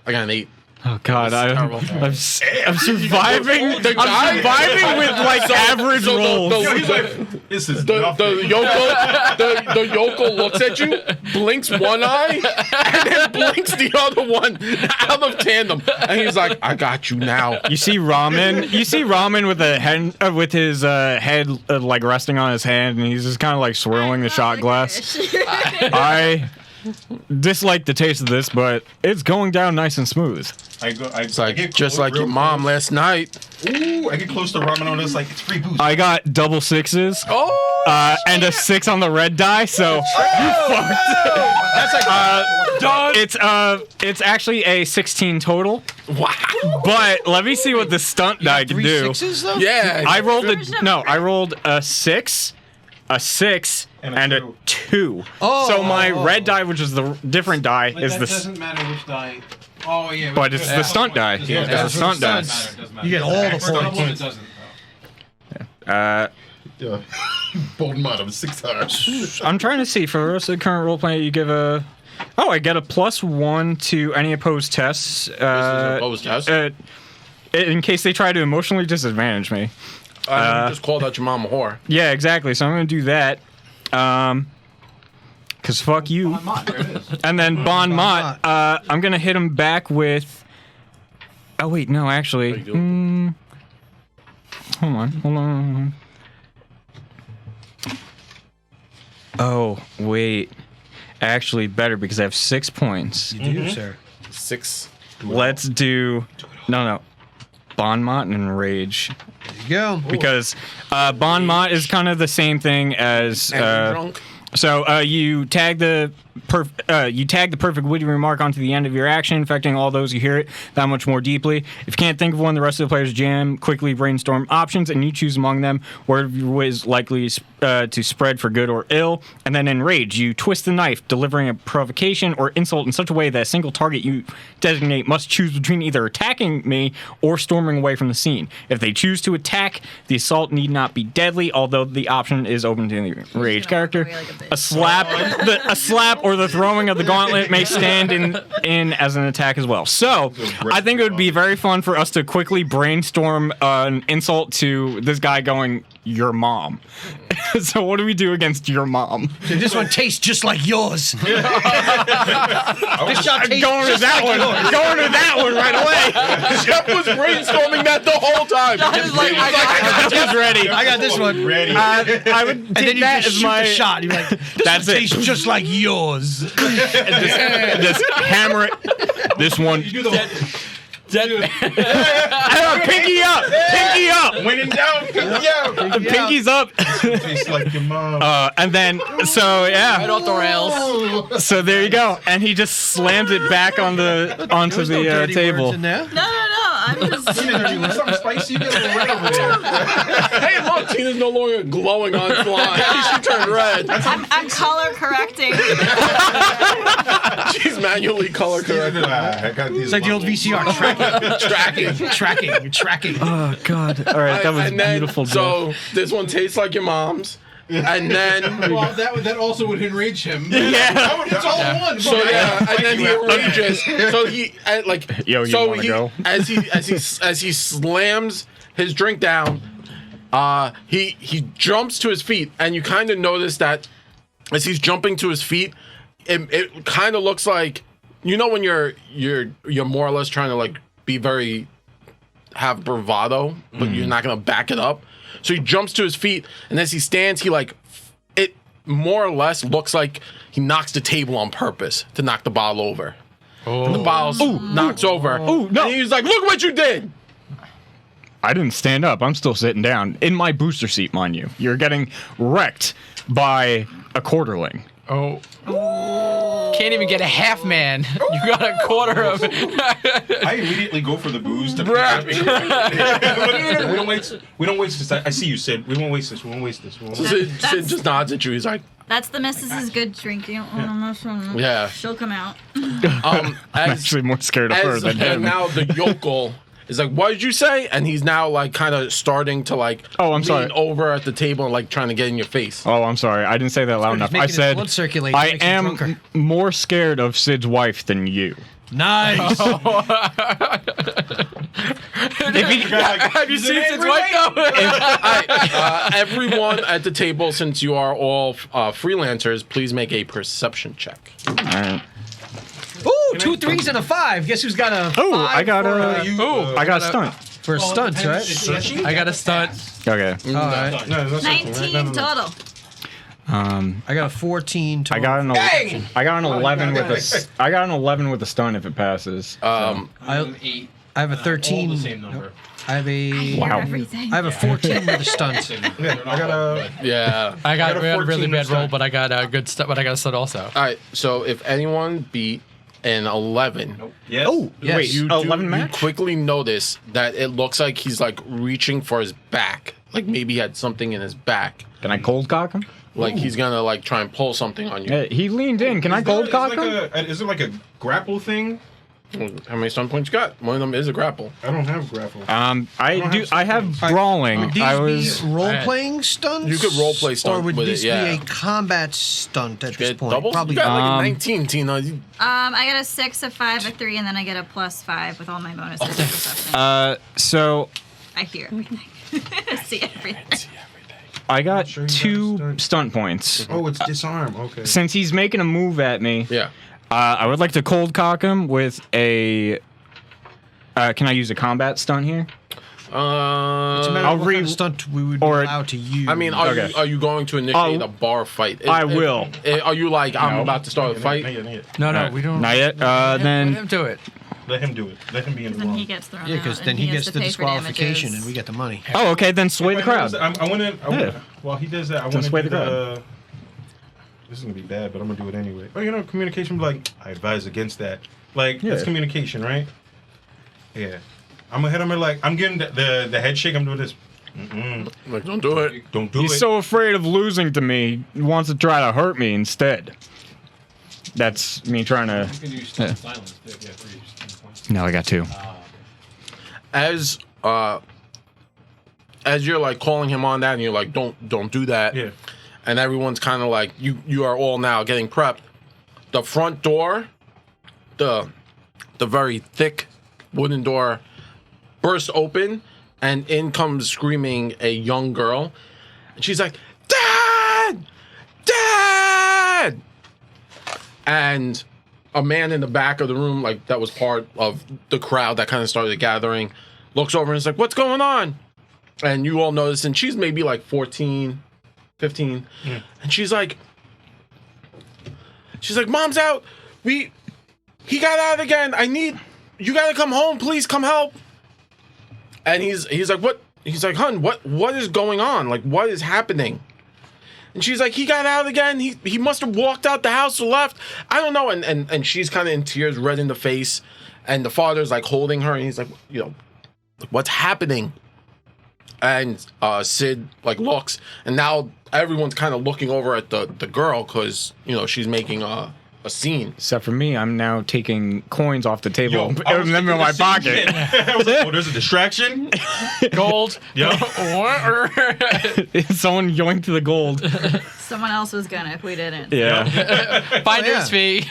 I got an 8. Oh God, terrible. I'm surviving. I'm guy- surviving with like average so rolls. He's like, this is The nothing. yokel looks at you, blinks one eye, and then blinks the other one out of tandem, and he's like, "I got you now." You see Ramen with a head, with his head like resting on his hand, and he's just kind of like swirling the shot glass. I dislike the taste of this, but it's going down nice and smooth. It's like just like your mom last night. Ooh, I get close to ramen on this, like it's free booze. I got double 6s. Oh, And a 6 on the red die, so That's like done. It's actually a 16 total. wow! But let me see what the stunt die can 3 do. 6s though? Yeah, I rolled Version of I rolled a 6, a 6, and a 2. Oh. So my red die, which is the different die, But is that the doesn't matter which die. Oh yeah. but it's the stunt die. Yeah, It's the that's stunt die. Doesn't matter. You get all the For doubles, points. it doesn't. Bold bottom 6 times. I'm trying to see for the rest of the current role play. You give a I get a +1 to any opposed tests. opposed test? In case they try to emotionally disadvantage me. I just called out your mom a whore. Yeah, exactly. So I'm gonna do that. Because fuck you. Bon mot, there it is. And then Bon Mott, I'm going to hit him back with... Oh, wait, no, actually. Hold on. Oh, wait. Actually, better because I have 6 points. You do, sir. 6. Let's do... No. Bon Mott and Rage. There you go. Because Bon Mott is kind of the same thing as... Drunk. So you tag the perfect witty remark onto the end of your action, affecting all those who hear it that much more deeply. If you can't think of one, the rest of the players jam, quickly brainstorm options, and you choose among them. Word of your wit is likely to spread for good or ill. And then in Rage, you twist the knife, delivering a provocation or insult in such a way that a single target you designate must choose between either attacking me or storming away from the scene. If they choose to attack, the assault need not be deadly, although the option is open to the Rage character. A slap or the throwing of the gauntlet may stand in as an attack as well. So, I think it would be very fun for us to quickly brainstorm an insult to this guy going, your mom. So what do we do against your mom? So this one tastes just like yours. This shot tastes Going to just that like one. yours. Going to that one right away. Jeff was brainstorming that the whole time. I was ready. I got this one. Ready. I would And then take you that just as shoot my the shot. You're like, this That's one it. tastes just like yours. just hammer it. This one. You do the Pinky up. Pinky up. When in doubt, Pinky's up. tastes like your mom. And then, so Right yeah. off the rails. So there you go. And he just slams it back onto There's no the dirty table. words in there. No. I'm just. Did you want something spicy? You get a little red over there. Hey, look, Tina's no longer glowing on fly. She turned red. I'm color correcting. She's manually color correcting. I got these. It's like the old VCR. Tracking. Oh God! All right, that was And then, beautiful. So this one tastes like your mom's, and then well, that also would enrage him. Yeah. It's all one. so yeah, and then he rages. So he like Yo, you so wanna he go? as he slams his drink down, he jumps to his feet, and you kind of notice that as he's jumping to his feet, it kind of looks like, you know, when you're more or less trying to like be very have bravado, but you're not gonna back it up. So he jumps to his feet, and as he stands, he like it more or less looks like he knocks the table on purpose to knock the bottle over. And the bottle knocks over. Ooh, no. And he's like, "Look what you did!" I didn't stand up. I'm still sitting down in my booster seat, mind you. You're getting wrecked by a quarterling. Oh. Can't even get a half man. You got a quarter of it. I immediately go for the booze to we don't waste this. I see you, Sid. We won't waste this. Sid just nods at you. He's like, That's the missus's good drink. You don't want to "Yeah." She'll come out. I'm As, actually more scared of her as than him. now the yokel is like, "What did you say?" And he's now like kind of starting to like Oh, I'm sorry. lean over at the table and like trying to get in your face. Oh, I'm sorry. I didn't say that loud He's enough. making I his said blood circulate. I Makes him am drunker. more scared of Sid's wife than you. Nice. Have you seen Sid's wife though? Everyone at the table, since you are all freelancers, please make a perception check. All right. Ooh, 2 3s and a 5. Guess who's got a Oh, five I got for, I got a stunt. for stunts, right? I got a stunt. Okay. All right. 19 total. I got a 14 total. I got an 11 with a I got an 11 with a stunt if it passes. An 8. I have a 13. All the same number. I have a Wow. Everything. I have a 14 with a stunt. I got a. Yeah. I got a really 14 bad roll, stunt. but I got a good stunt. But I got a stunt also. All right. So if anyone beat an 11, Yes. Oh, Yes. wait, you 11 you match? quickly notice that it looks like he's like reaching for his back, like maybe he had something in his back, Can I cold cock him? like he's gonna like try and pull something on you. Yeah, he leaned in. Can I cold cock him? Is it like a grapple thing? How many stun points you got? One of them is a grapple. I don't have grapple. I have brawling. Would these I was be role-playing stunts? You could role-play stunt Or would with this it, yeah. be a combat stunt at this Get point? doubles? Probably You got like a Um, 19, Tina. I got a 6, a 5, a 3, and then I get a +5 with all my bonuses. and perception. so I hear everything. See everything. I got Sure you got a 2 stunt. stunt points. Oh, it's disarm. Okay. Since he's making a move at me, Yeah. I would like to cold cock him with a. Can I use a combat stunt here? It's a matter I'll of what kind re- of stunt we would or- be allowed to use. I mean, Okay. are you going to initiate a bar fight? I will. Are you like, I'm No. about to start a Not fight? yet. No, we don't. Not yet. Let Then him do it. Let him do it. Let him be in the Then he wrong. gets thrown yeah, out. because and then he gets has the to pay for disqualification damages. and we get the money. oh, okay. Then sway the crowd. I want to. Yeah. While he does that, I want to sway do the crowd. the. This is gonna be bad, but I'm gonna do it anyway. Oh, communication. Like, I advise against that. Like, Yeah. it's communication, right? Yeah. I'm gonna hit him. Like, I'm getting the head shake. I'm doing this. Like, don't do it. Don't do He's it. so afraid of losing to me, he wants to try to hurt me instead. That's me trying to. You can use stunt silence. Yeah, for your stunt points. No, I got 2. As you're like calling him on that, and you're like, don't do that. Yeah. And everyone's kind of like, you are all now getting prepped. The front door, the very thick wooden door, bursts open, and in comes screaming a young girl, and she's like, "Dad, Dad!" And a man in the back of the room, like that was part of the crowd that kind of started gathering, looks over and is like, "What's going on?" And you all notice, and she's maybe like 14, 15, and she's like, "Mom's out. He got out again. You gotta come home, please come help." And he's like, "What?" He's like, "Hun, what is going on? Like, what is happening?" And she's like, "He got out again. He must have walked out the house or left. I don't know." And she's kind of in tears, red in the face. And the father's like holding her, and he's like, "What's happening?" And Sid like looks, and now everyone's kind of looking over at the girl because she's making a scene. Except for me, I'm now taking coins off the table Yo, and I was putting them in thinking my the same pocket. shit. I was like, oh, there's a distraction. Gold. Yeah. Someone yoinked the gold. Someone else was gonna if we didn't. Yeah. Finder's fee.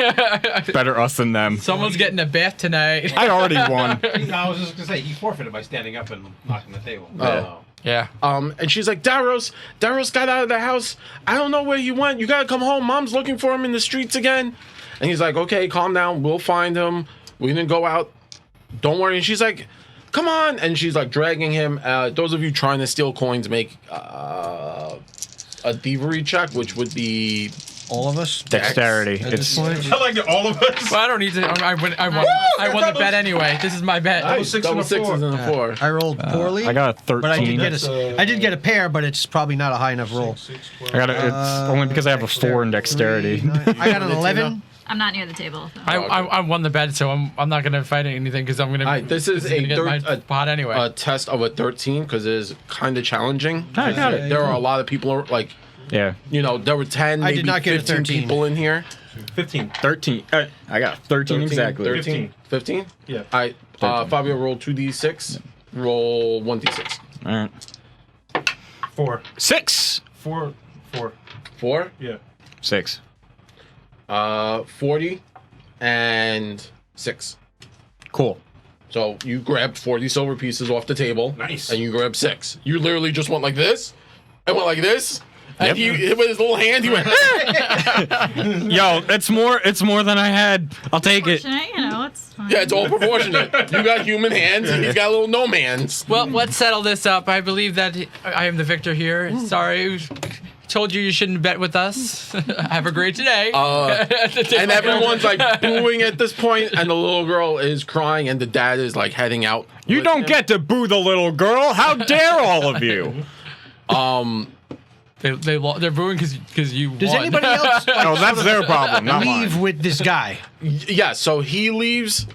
Better us than them. Someone's getting a bath tonight. I already won. I was just gonna say he forfeited by standing up and knocking the table. Oh. Yeah. And she's like, Daros got out of the house. I don't know where he went. You gotta come home. Mom's looking for him in the streets again. And he's like, okay, calm down. We'll find him. We're gonna go out. Don't worry. And she's like, come on. And she's like dragging him. Those of you trying to steal coins make a thievery check, which would be All of us? Dexterity. At this It's point? I like that all of us. Well, I don't need to. I won the bet anyway. This is my bet. Nice. Six double and a sixes four. and a 4. I rolled poorly. I got a 13. but I did get That's, I did get a pair, but it's probably not a high enough roll. I got a, it's only because I have a 4 in dexterity. I got an 11. I'm not near the table. So. I won the bet, so I'm not gonna fight anything because I'm gonna. All right, this is gonna get my a pot anyway. a test of a 13 because it is kind of challenging. I got it. There are a lot of people like, Yeah. there were 10, I maybe did not get a 15 13. people in here. 15. 13. I got 13 exactly. 13, 15? Yeah. All right, 13. Fabio, roll 2d6. Roll 1d6. All right. 4. 6. 4. 4, Yeah. 6. 40, and 6. Cool. So you grabbed 40 silver pieces off the table. Nice. And you grabbed 6. You literally just went like this, and went like this. And he, with his little hand, he went, Yo, it's more than I had. I'll take it. Fortunate, it's fine. yeah, it's all proportionate. You got human hands, and he's got little gnome hands. Well, let's settle this up. I believe that I am the victor here. Sorry. Told you shouldn't bet with us. Have a great day. And everyone's like booing at this point, and the little girl is crying, and the dad is like heading out. You with don't him. get to boo the little girl. How dare all of you? They're booing because you Does won. anybody else Oh, that's their problem, not leave mine. with this guy? Yeah, so he leaves,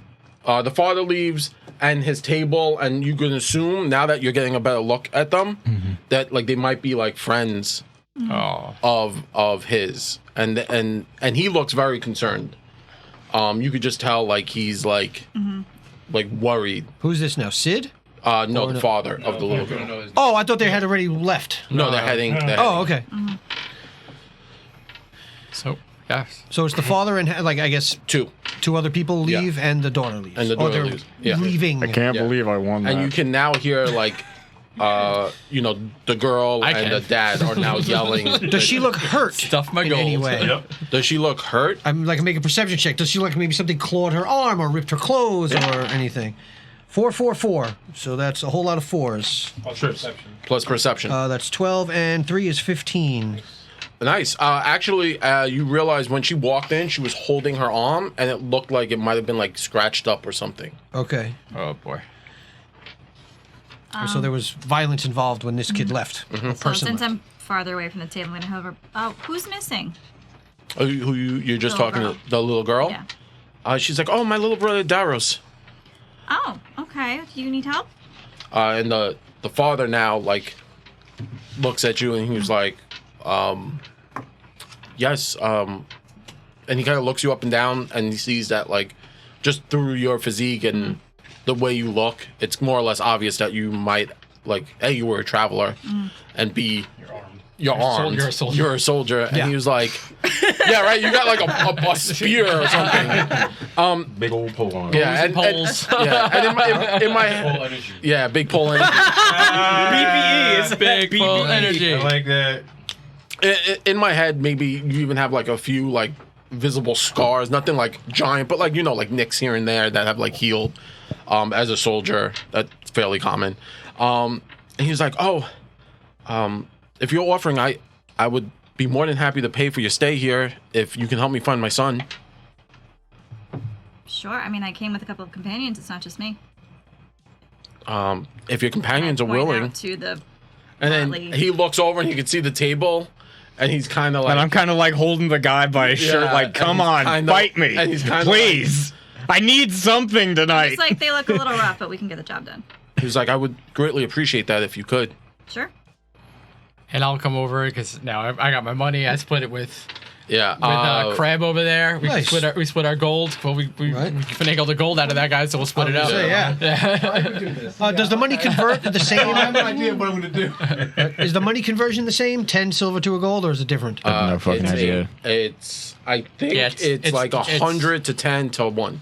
the father leaves, and his table, and you can assume now that you're getting a better look at them, that like they might be like friends Oh. of his, and he looks very concerned. You could just tell like he's like worried. Who's this now? Sid? No, the father of the little girl. Oh, I thought they had already left. No, they're heading. Oh, okay. So yeah. So it's the father and like I guess Two, two other people leave and the daughter leaves. And the Or daughter they're leaves, yeah. leaving. I can't Yeah. believe I won that. and you can now hear like the girl I and can. the dad are now yelling. Does she look hurt? Stuff my in gold. any way? Yep. Does she look hurt? I'm like make a perception check. Does she look maybe something clawed her arm or ripped her clothes or anything? 4, 4, 4. So that's a whole lot of fours. Perception. Plus perception. That's 12 and 3 is 15. Nice. Actually, you realize when she walked in, she was holding her arm, and it looked like it might have been like scratched up or something. Okay. Oh boy. So there was violence involved when this kid left. Mm-hmm. A So person since left. I'm farther away from the table, I'm gonna hover. Oh, who's missing? Who you're just Little talking girl. to the little girl? Yeah. She's like, oh, my little brother Daros. Oh, okay. Do you need help? And the father now like looks at you and he was like, yes. And he kind of looks you up and down and he sees that like just through your physique and the way you look, it's more or less obvious that you might like A, you were a traveler, and B, you're armed. You're a soldier. You're a soldier. And Yeah. he was like, yeah, right. You got like a spear or something. Big old pole on. Yeah, and Poles. yeah, and in my Full energy. yeah, big pole energy. BPE is Big full energy. I like that. In my head, maybe you even have like a few like visible scars, nothing like giant, but like like nicks here and there that have like healed. As a soldier, that's fairly common. And he was like, "Oh, if you're offering, I would be more than happy to pay for your stay here if you can help me find my son." Sure. I mean, I came with a couple of companions. It's not just me. If your companions are Point willing, out to the and then Gladly. he looks over and you can see the table, and he's kind of like, And I'm kind of like holding the guy by his shirt, Yeah, like, and come he's on, kinda- fight me. and he's kinda Please. I need something tonight. It's like they look a little rough, but we can get the job done. he was like, "I would greatly appreciate that if you could." Sure. And I'll come over because now I got my money. I split it with Yeah, Crab over there. We Nice. split our gold. Well, we Right. finagled the gold out of that guy, so we'll split it up. Say, yeah. I would do this. Does the money convert the I same? have no idea what I'm going to do. Is the money conversion the same? 10 silver to a gold, or is it different? No fucking it's idea. I think Yeah, it's it's- like it's- 100 to 10 to 1.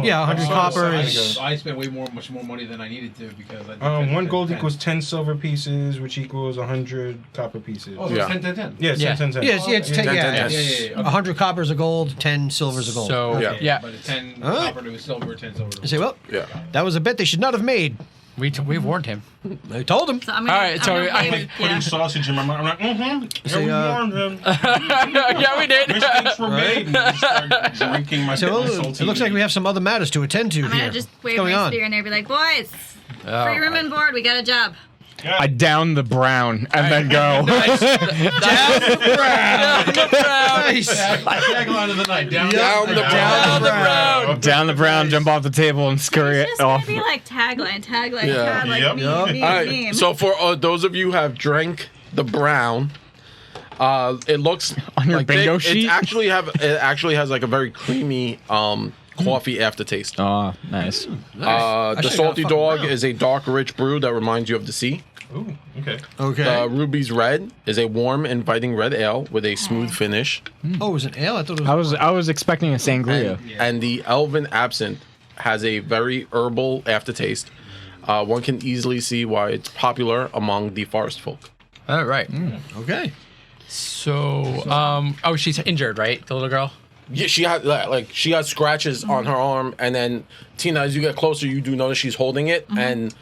Yeah, 100 copper I is. spent much more money than I needed to because One gold equals 10 silver pieces, which equals 100 copper pieces. Oh, so Yeah. it's 10, 10, 10. Yes, Yeah. 10, 10, 10. Yes, yeah, it's 10, 10, yeah. 10, Yeah. 100 coppers a gold, 10 silvers a gold. So Yeah. yeah, But it's 10 All right. copper to a silver, 10 silver to I say, well, Yeah. that was a bet they should not have made. we warned him. I told him. So I'm gonna. All right, so I'm gonna I- play with- Putting sausage in my mouth. I'm like, mm-hmm. Say, Here we are, then. Yeah, we did. Mistakes were made. And just start drinking my So my it salty looks like we have some other matters to attend to I'm here. gonna just What's wave going my on? spear in there and be like, boys, free room and board. We got a job. I down the brown and then go. Nice. Tagline of the night. Down, Down the Down the brown. Down the brown, jump off the table, and scurry It's it just gonna off. be like tagline, Yeah. like Yep. meme, Yep. meme, All right. meme. So for those of you who have drank the brown, it looks On your like bingo sheet? It actually has like a very creamy coffee aftertaste. Oh, nice. The should've salty got a fucking dog brown. is a dark, rich brew that reminds you of the sea. Ooh, okay. Okay. Ruby's red is a warm, inviting red ale with a smooth finish. Oh, it was an ale? I thought it was. I was expecting a sangria. And the Elven Absinthe has a very herbal aftertaste. One can easily see why it's popular among the forest folk. All right. Okay. So, oh, she's injured, right? The little girl. Yeah, she has scratches on her arm, and then Tina, as you get closer, you do notice she's holding it, and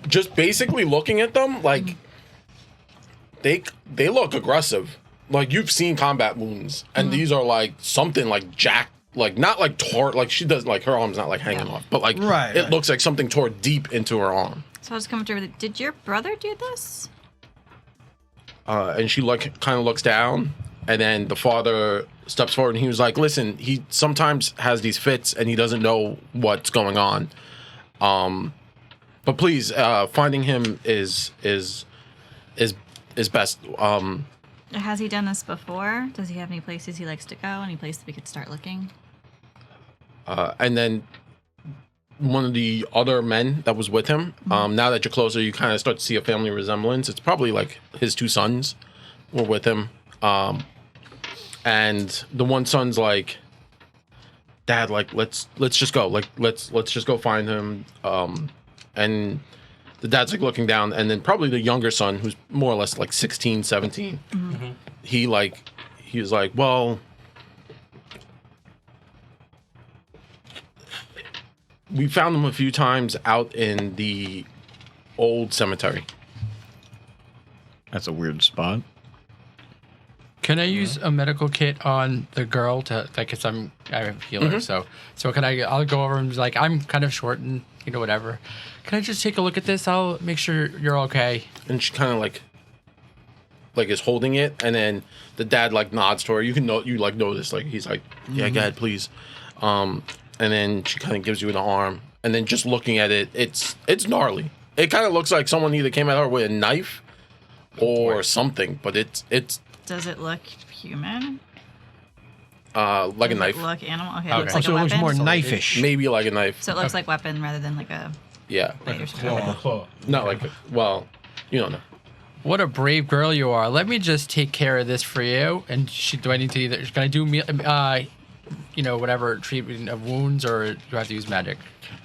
just basically looking at them, like they look aggressive. Like you've seen combat wounds, and these are like something like jacked, like not like tore, like she does, like her arm's not like hanging off, but like Right, it right. looks like something tore deep into her arm. So I was coming through with it. Did your brother do this? And she like kind of looks down, and then the father steps forward, and he was like, "Listen, he sometimes has these fits, and he doesn't know what's going on. But please, finding him is best. Has he done this before? Does he have any places he likes to go? Any place that we could start looking? And then one of the other men that was with him. Now that you're closer, you kind of start to see a family resemblance. It's probably like his two sons were with him. And the one son's like, "Dad, like let's just go. Like let's just go find him." And the dad's like looking down, and then probably the younger son, who's more or less like 16, 17. He was like, well, we found him a few times out in the old cemetery. That's a weird spot. Can I use a medical kit on the girl to like? Cause I'm a healer, so can I? I'll go over and be like, I'm kind of short and whatever. Can I just take a look at this? I'll make sure you're okay. And she kind of like is holding it, and then the dad like nods to her. You notice like he's like, yeah, go ahead, please. And then she kind of gives you an arm, and then just looking at it, it's gnarly. It kind of looks like someone either came at her with a knife or something, but it's Does it look human? like a Does knife, it look animal? Okay, Okay. it looks like So a it weapon. looks more knife-ish. maybe like a knife. So it looks like weapon rather than like a Yeah, blade or something. Claw. not like well, you don't know. What a brave girl you are. Let me just take care of this for you. And do I need to either? Can I do whatever treatment of wounds, or do I have to use magic?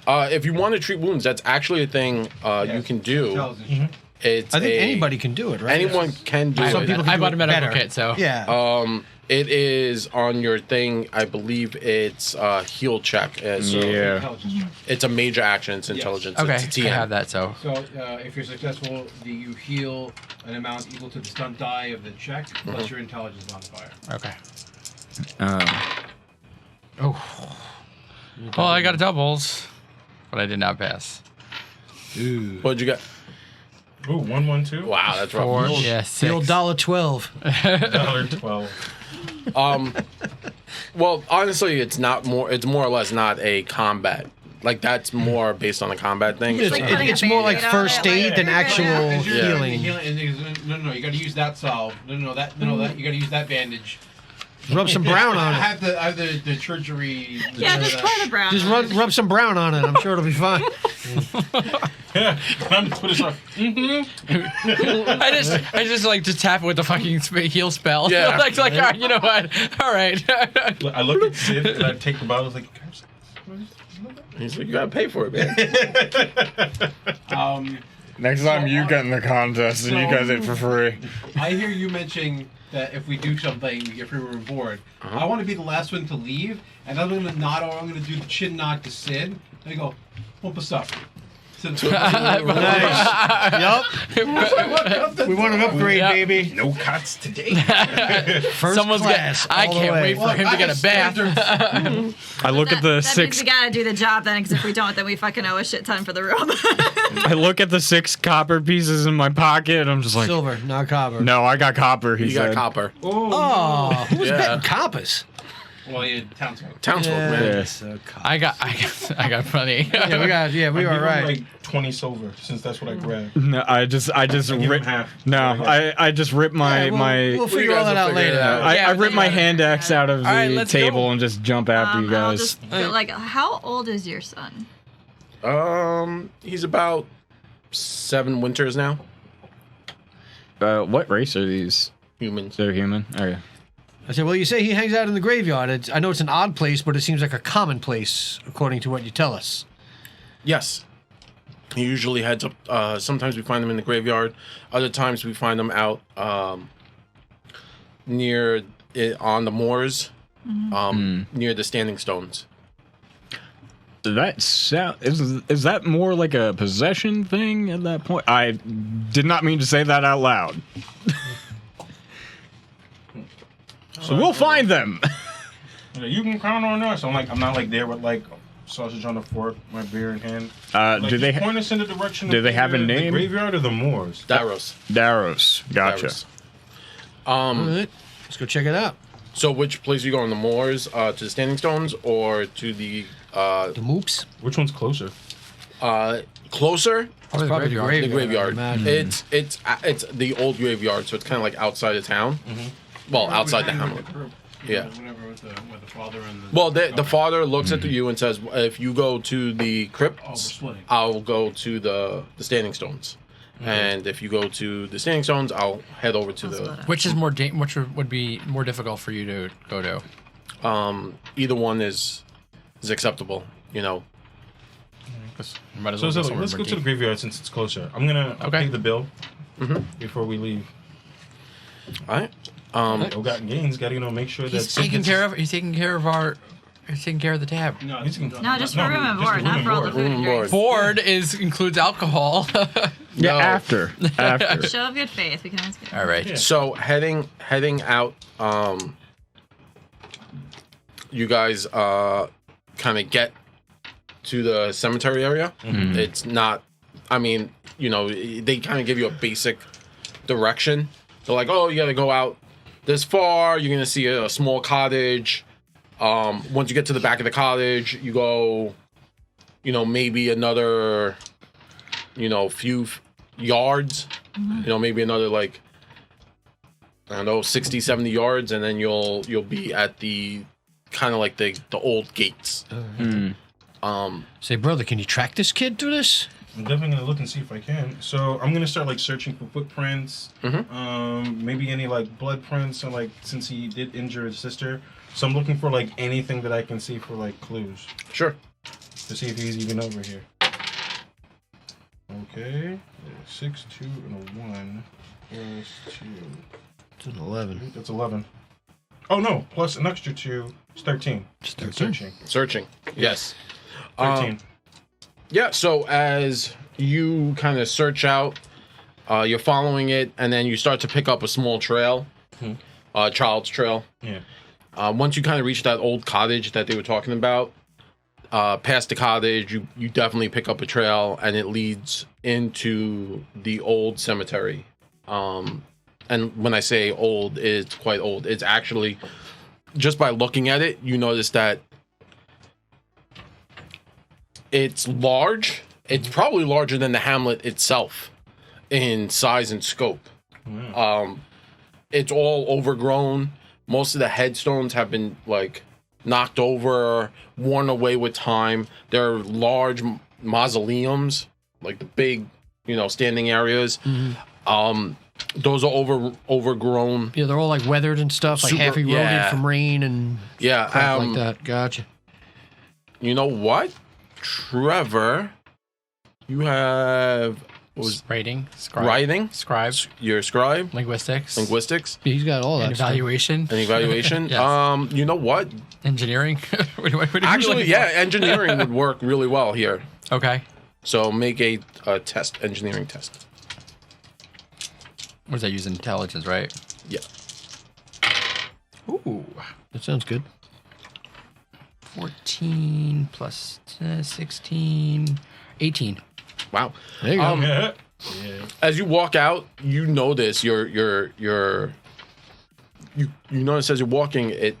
If you want to treat wounds, that's actually a thing you can do. Intelligence check. It's I think anybody can do it, right? anyone can do Some it. people can I do bought it a medical better. kit, so Yeah. It is on your thing. I believe it's heal check. So Yeah. Intelligence check. it's a major action. It's intelligence. okay, It's a I TN. have that. So So if you're successful, you heal an amount equal to the stunt die of the check plus your intelligence modifier. okay. Um, Oh, well, I got doubles, but I did not pass. What'd you get? Ooh, 112. Wow, that's rough. 4, yeah, The old 6. $1.12. $12. Well, honestly, it's more or less not a combat. Like that's more based on the combat thing. It's, So- like putting a it's more like Band-Aid on first it, aid like- than Yeah. actual And you're healing. No, you got to use that salve. No, that you got to use that bandage. Rub some brown on I it. have the churchery. Yeah, just pour the brown. Just on it. rub some brown on it. I'm sure it'll be fine. Yeah. I'm just put this on. I just like to tap it with the fucking heal spell. Yeah. like oh, you know what? All right. I look at Sid and I take the bottle. I was like, He's like, you gotta pay for it, man. next time you get in the contest and you guys it for free. I hear you mentioning that if we do something, we get free room and board. I want to be the last one to leave, and I'm going to nod, or I'm going to do the chin nod to Sid. And I go, pump us up. Nice. Yup. We want an upgrade, Yeah. baby. no cuts today. First Someone's class. I all the can't way. wait for him to get a bath. I look at the That means six. we gotta do the job then, because if we don't, then we fucking owe a shit ton for the room. I look at the 6 copper pieces in my pocket. I'm just like, Silver, not copper. no, I got copper. He You got said. copper. Oh, who's Yeah. betting coppers? Well, you townsfolk. Townsfolk, man. Yeah. So I got plenty. yeah, we I are give him right. like 20 silver since that's what I grabbed. No, I just give him rip. half. No, I just rip my Yeah, my. we'll figure guys all that will out figure it later. out. I rip my hand axe out of the right, let's table go. and just jump after you I'll guys. just go, like, how old is your son? He's about 7 winters now. What race are these? Humans. They're human. Oh yeah. I said, well, you say he hangs out in the graveyard. I know it's an odd place, but it seems like a common place, according to what you tell us. Yes. He usually heads up. Sometimes we find him in the graveyard. Other times we find him out near on the moors, near the standing stones. That sound is that more like a possession thing at that point? I did not mean to say that out loud. So we'll find them. You can count on us. I'm not like there with like sausage on the fork, my beer in hand. Do Like, they just point us in the direction. do of they have a the name? graveyard or the moors? Daros. Daros? Gotcha. Daros. All right, let's go check it out. So which place you go on the moors? To the standing stones or to the The moops? Which one's closer? closer? Probably the graveyard. The graveyard. I would imagine. It's the old graveyard, so it's kind of like outside of town. Well, outside the hamlet. Yeah. Whatever with the father and the. Well, the father looks at you and says, "If you go to the crypts, splitting. I'll go to the standing stones, and if you go to the standing stones, I'll head over to Split the. up. Which is which would be more difficult for you to go to? Either one is acceptable, you know. 'cause might as So, well go somewhere let's go more to the deep. graveyard since it's closer. I'll Okay. pay the bill before we leave. All right. Ill-gotten gains. Got to make sure He's that taking care of. He's taking care of our. He's taking care of the tab. No, He's it's- gonna- No, just for room and just board, the not room for all the and food Room and and drinks. Board includes alcohol. Yeah, No. after. Show of good faith. We can always get. All right. Yeah. So heading out, you guys kind of get to the cemetery area. It's not. I mean, they kind of give you a basic direction. They're like, oh, you got to go out this far. You're gonna see a small cottage. Once you get to the back of the cottage, you go, maybe another, few yards. Maybe another like, I don't know, 60, 70 yards, and then you'll be at the kind of like the old gates. Say, brother, can you track this kid through this? I'm definitely gonna look and see if I can. So I'm gonna start like searching for footprints. Maybe any like blood prints, or like since he did injure his sister. So I'm looking for like anything that I can see for like clues Sure. to see if he's even over here. Okay, 6, 2, and a 1 plus 2. It's an 11. That's 11. Oh no, plus an extra 2 is 13. It's I'm 13. searching. Searching. Yes. 13. Yeah, so as you kind of search out, you're following it, and then you start to pick up a small trail, child's trail. Yeah. Once you kind of reach that old cottage that they were talking about, past the cottage, you definitely pick up a trail, and it leads into the old cemetery. And when I say old, it's quite old. It's actually, just by looking at it, you notice that it's large. It's probably larger than the hamlet itself in size and scope. It's all overgrown. Most of the headstones have been like knocked over, worn away with time. There are large mausoleums, like the big, standing areas. Those are overgrown. Yeah, they're all like weathered and stuff, like Super- half eroded yeah. from rain and Yeah. crap like that. Gotcha. You know what, Trevor? You have Writing, scribe, writing. scribe, Your scribe, linguistics, linguistics, Yeah, he's got all that and stuff. evaluation, and evaluation. Yes. You know what? engineering. What are you Actually, looking yeah, engineering would work really well here. for? Okay. So make a test, engineering test. What does that use? Intelligence, right? Yeah. Ooh. That sounds good. 14 plus 16, 18. Wow. There you go. Yeah. As you walk out, you notice you notice as you're walking,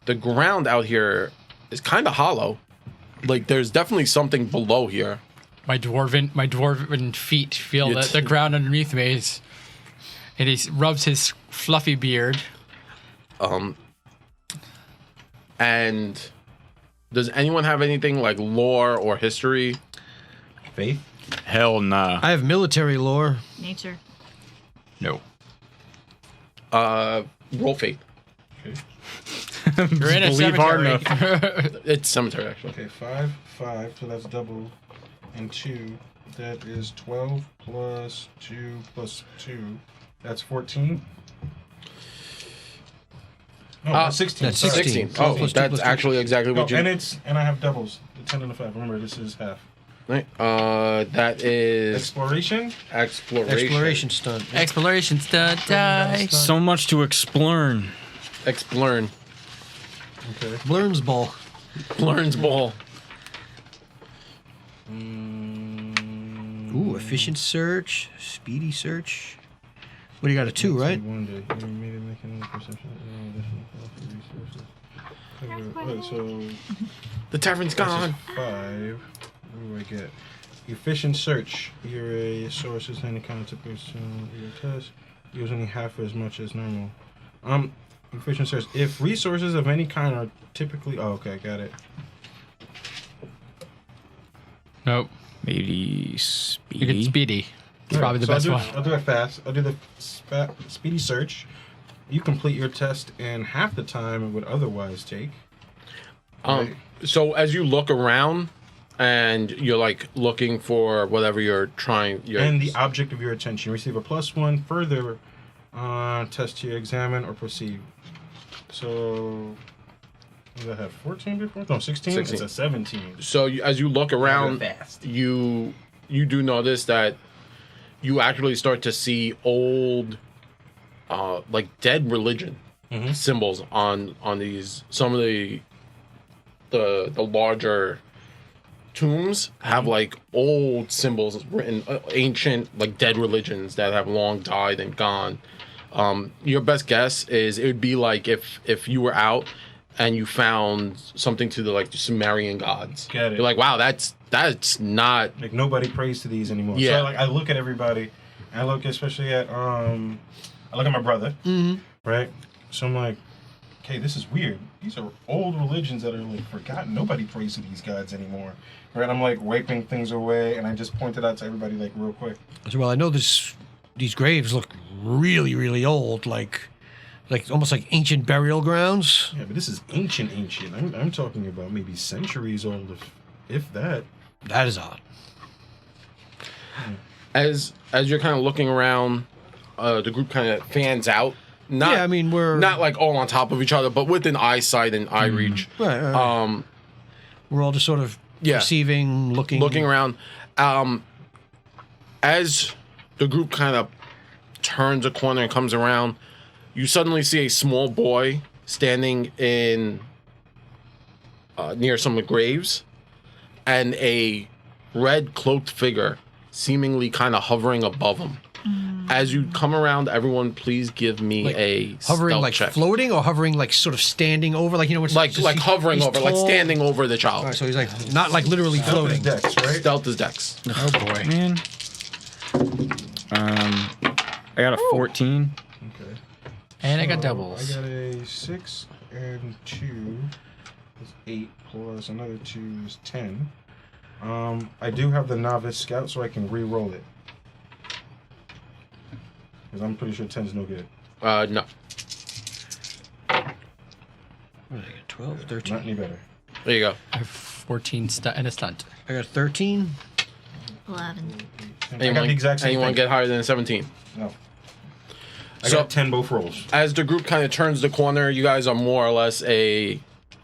the ground out here is kind of hollow. Like there's definitely something below here. My dwarven feet feel You the ground underneath me. And he rubs his fluffy beard. And does anyone have anything like lore or history? Faith. Hell nah. I have military lore. Nature. No. Roll faith. You're in a Believe hard cemetery. It's cemetery actually. Okay, 5, so that's double, and 2. That is 12 plus 2 plus 2. That's 14. No, that's 16. that's sorry. 16. 16. Oh, Plus two, that's plus two. actually exactly No, what you. and I have doubles. The 10 and the 5. Remember, this is half. Right. That is Exploration. Exploration stunt. Exploration stunt die. So much to explore. Explore. Okay. Blurns ball. Blurn's ball. Ooh, efficient search, speedy search. What do you got? A 2, right? One day. You made it making perception. Wait, so The tavern's this is gone. 5. What do I get? Efficient search. You're a source is any kind of person your test. Use only half as much as normal. Efficient search. If resources of any kind are typically okay, got it. Maybe Nope. You get speedy. speedy. It's Alright, probably the so best one. I'll do it fast. I'll do the speedy search. You complete your test in half the time it would otherwise take. Right. So as you look around, and you're like looking for whatever you're trying. And the object of your attention. Receive a +1 further test to examine or perceive. So, what did I have 14 before? No, 16? 16. It's a 17. So as you look around, Fast. you do notice that you actually start to see old, like dead religion symbols on these. Some of the larger tombs have like old symbols written, ancient like dead religions that have long died and gone. Your best guess is it would be like if you were out and you found something to the like the Sumerian gods. Get it. You're like, wow, that's not. Like, nobody prays to these anymore. Yeah. So, like, I look at everybody, and I look especially at, I look at my brother, right? So I'm like, okay, this is weird. These are old religions that are, like, forgotten. Nobody prays to these gods anymore. Right? I'm, like, wiping things away, and I just pointed out to everybody, like, real quick. Well, I know these graves look really, really old, like almost like ancient burial grounds. Yeah, but this is ancient. I'm talking about maybe centuries old, if that. That is odd. As you're kind of looking around, the group kind of fans out. Not, Yeah, I mean, we're- not like all on top of each other, but within eyesight and eye reach. Right. We're all just sort of Yeah. perceiving, looking Around. As the group kind of turns a corner and comes around, you suddenly see a small boy standing in near some graves, and a red cloaked figure seemingly kind of hovering above him. As you come around, everyone, please give me a hovering, stealth like check. floating, or hovering, like sort of standing over, like when like hovering he's over, like tall. standing over the child. All right, so he's like not like literally floating. Dex, right? Stealth is dex. Oh boy, man. I got a 14. Okay. And I got So, doubles. I got a 6 and 2. That's 8 plus another 2 is 10. I do have the novice scout, so I can re-roll it. Because I'm pretty sure 10 is no good. No. What did I get? 12, 13. Not any better. There you go. I have 14 and a stunt. I got 13. 11. I got the exact same anyone thing. get higher than a 17? No. I So- got 10 both rolls. As the group kind of turns the corner, you guys are more or less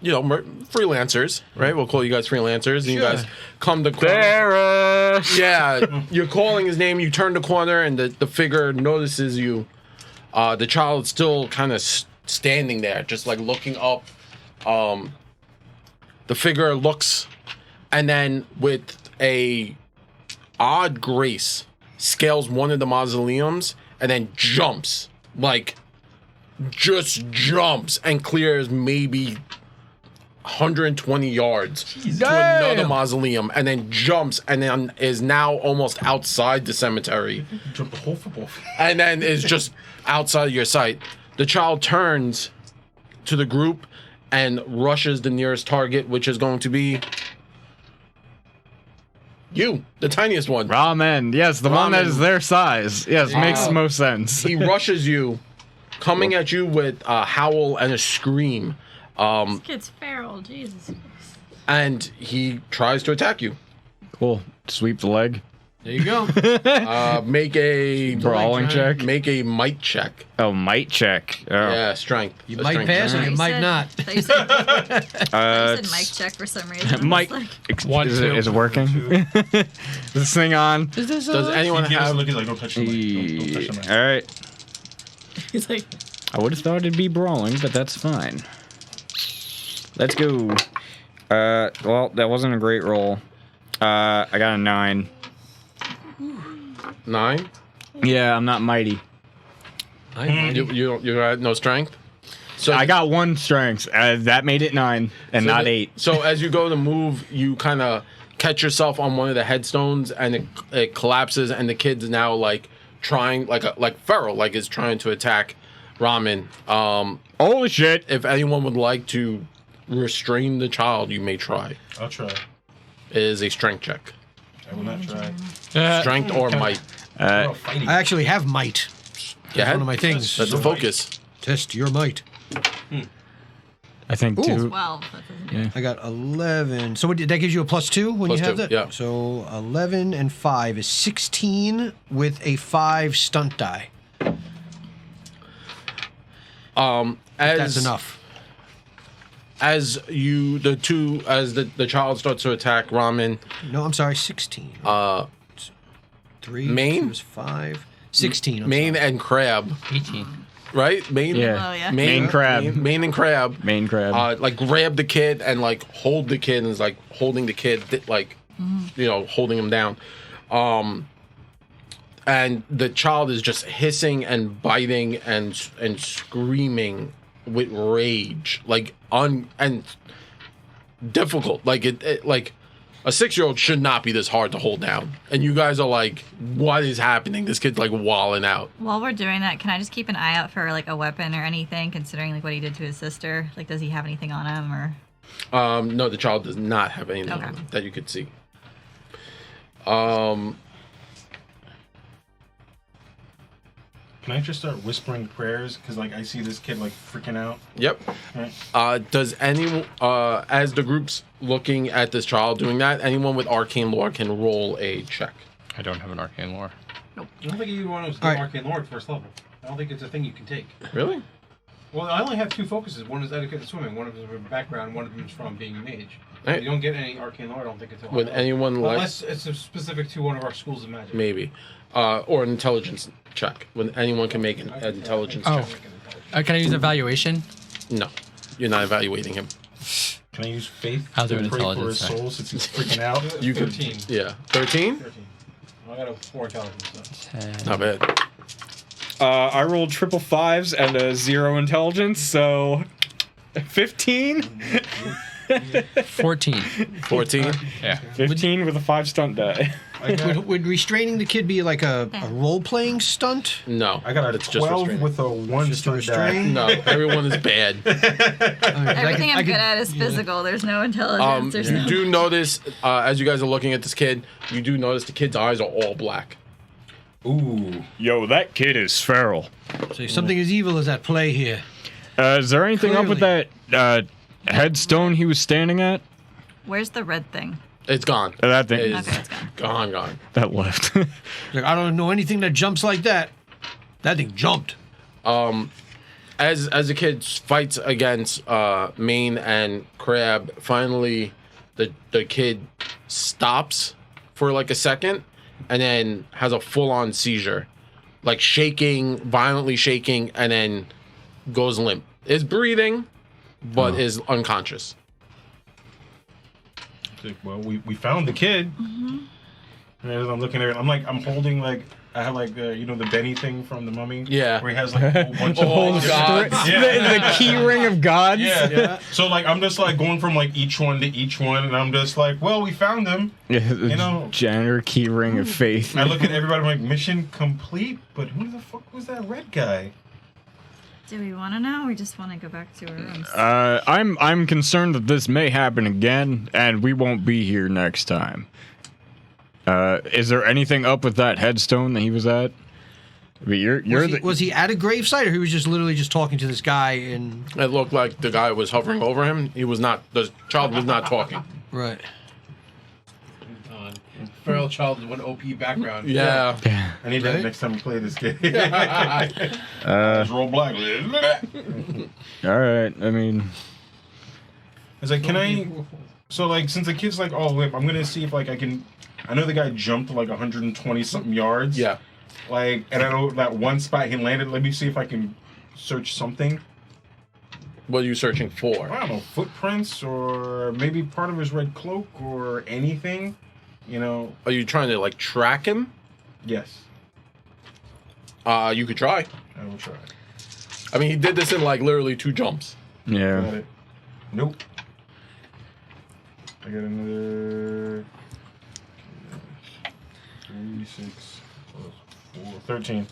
freelancers, right? We'll call you guys freelancers. And you guys come to corner. Yeah, you're calling his name. You turn the corner, and the figure notices you. The child's still kind of standing there, just like looking up. The figure looks, and then with a odd grace, scales one of the mausoleums, and then jumps, like just jumps and clears maybe 120 yards to another mausoleum, and then jumps, and then is now almost outside the cemetery, Jump the whole football field. and then is just outside of your sight. The child turns to the group and rushes the nearest target, which is going to be you, the tiniest one. Ramen. Yes, the one that Ramen. is their size. Yes, makes the most sense. He rushes you, coming at you with a howl and a scream. This kid's feral, Jesus. And he tries to attack you. Cool. Sweep the leg. There you go. Make a Brawling check. Make a might check. Oh, might check. Oh. Yeah, strength. You A might strength pass check. or you might not. I thought you said, I Uh, said mic check for some reason. I'm Mike, just like, One, is two. it working? Is this thing on? Does anyone He gives us a have? look, he's like, don't touch the mic. Don't touch the mic. All right. he's like, I would have thought it'd be brawling, but that's fine. Let's go. Well, that wasn't a great roll. I got a 9. 9? Yeah, I'm not mighty. You got no strength. So I got 1 strength. That made it 9 and so not the- 8. So as you go to move, you kind of catch yourself on one of the headstones, and it collapses, and the kid's now like trying, like feral, like is trying to attack Ramen. Holy shit! If anyone would like to restrain the child, you may try. I'll try. It is a strength check. I will not try. Strength or might. Oh, fighting. I actually have might. Yeah, One of my things. That's a focus. Test your might. I think Ooh. 2. 12. That doesn't do Yeah. it. I got 11. So that gives you a +2 when Plus you have 2, that? yeah. So 11 and 5 is 16 with a 5 stunt die. That's enough. As the child starts to attack Ramen, No, I'm sorry, 16. 3 Main? is 5. 16. I'm Main sorry. and Crab, 18. right? Main, Yeah. Oh, yeah. Main crab. Main and Crab. Main crab. Like grab the kid and like hold the kid and is like holding the kid, like holding him down. And the child is just hissing and biting and screaming with rage, like and difficult. Like it like a 6-year-old should not be this hard to hold down. And you guys are like, what is happening? This kid's like walling out. While we're doing that, can I just keep an eye out for like a weapon or anything, considering like what he did to his sister? Like, does he have anything on him or? No, the child does not have anything Okay. on him that you could see. Can I just start whispering prayers? Because, like, I see this kid, like, freaking out. Yep. Right? Does anyone, as the group's looking at this child doing that, anyone with arcane lore can roll a check? I don't have an arcane lore. I don't think you want to do All right. arcane lore at first level. I don't think it's a thing you can take. Really? Well, I only have 2 focuses. One is etiquette and swimming. One of them is from background. One of them is from being a mage. Right. You don't get any arcane lore. I don't think until Would anyone like unless it's specific to one of our schools of magic. maybe, or an intelligence check? When anyone can make an intelligence Oh. check? Can I use evaluation? No, you're not evaluating him. Can I use faith I'll do to an pray for his intelligence check. soul since he's freaking out? You could, 13. yeah, 13. 13. I got a 4 intelligence. So. Not bad. I rolled triple 5s and a 0 intelligence, so 15? 14. 14. Yeah. 15 with a 5 stunt die. Would restraining the kid be like a role-playing stunt? No, I got a it's just 12 restraining. with a 1 Just to stunt die. restrain? No, everyone is bad. Everything I'm good at is physical. There's no intelligence. There's You no. do notice, as you guys are looking at this kid, you do notice the kid's eyes are all black. Ooh. Yo, that kid is feral. So something as evil as at play here. Is there anything up with Clearly. that headstone he was standing at? Where's the red thing? It's gone. That thing. It is Okay, it's gone. gone. That left. Like, I don't know anything that jumps like that. That thing jumped. As the kid fights against Main and Crab, finally the kid stops for like a second and then has a full-on seizure, like shaking, violently shaking, and then goes limp. Is breathing, but is unconscious. Like, well, we found the kid. And as I'm looking at it, I'm holding, like, I have, like, the Benny thing from the Mummy. Yeah. Where he has, like, a whole bunch Oh, of... God. the key ring of gods. Yeah. So, like, I'm just, like, going from, like, each one to each one, and I'm just like, well, we found them. Yeah, the You know- janitor key ring of faith. I look at everybody, I'm like, mission complete, but who the fuck was that red guy? Do we want to know? Or we just want to go back to our rooms. I'm concerned that this may happen again, and we won't be here next time. Is there anything up with that headstone that he was at? I mean, Was he at a gravesite, or he was just literally just talking to this guy and It looked like the guy was hovering over him. He was not. The child was not talking. right? Feral child with an OP background. Yeah. I need that Right? next time we play this game. Just roll black. all right. I mean, It's like, can I... So, like, since the kid's like, oh, wait, I'm gonna see if, like, I can... I know the guy jumped, like, 120-something yards. Yeah. Like, and I know that one spot he landed. Let me see if I can search something. What are you searching for? I don't know, footprints or maybe part of his red cloak or anything. You know, Are you trying to like track him? yes, You could try. I will try. I mean, he did this in like literally 2 jumps. Got yeah. it. Nope. I got another 3, 6, plus 4, 13.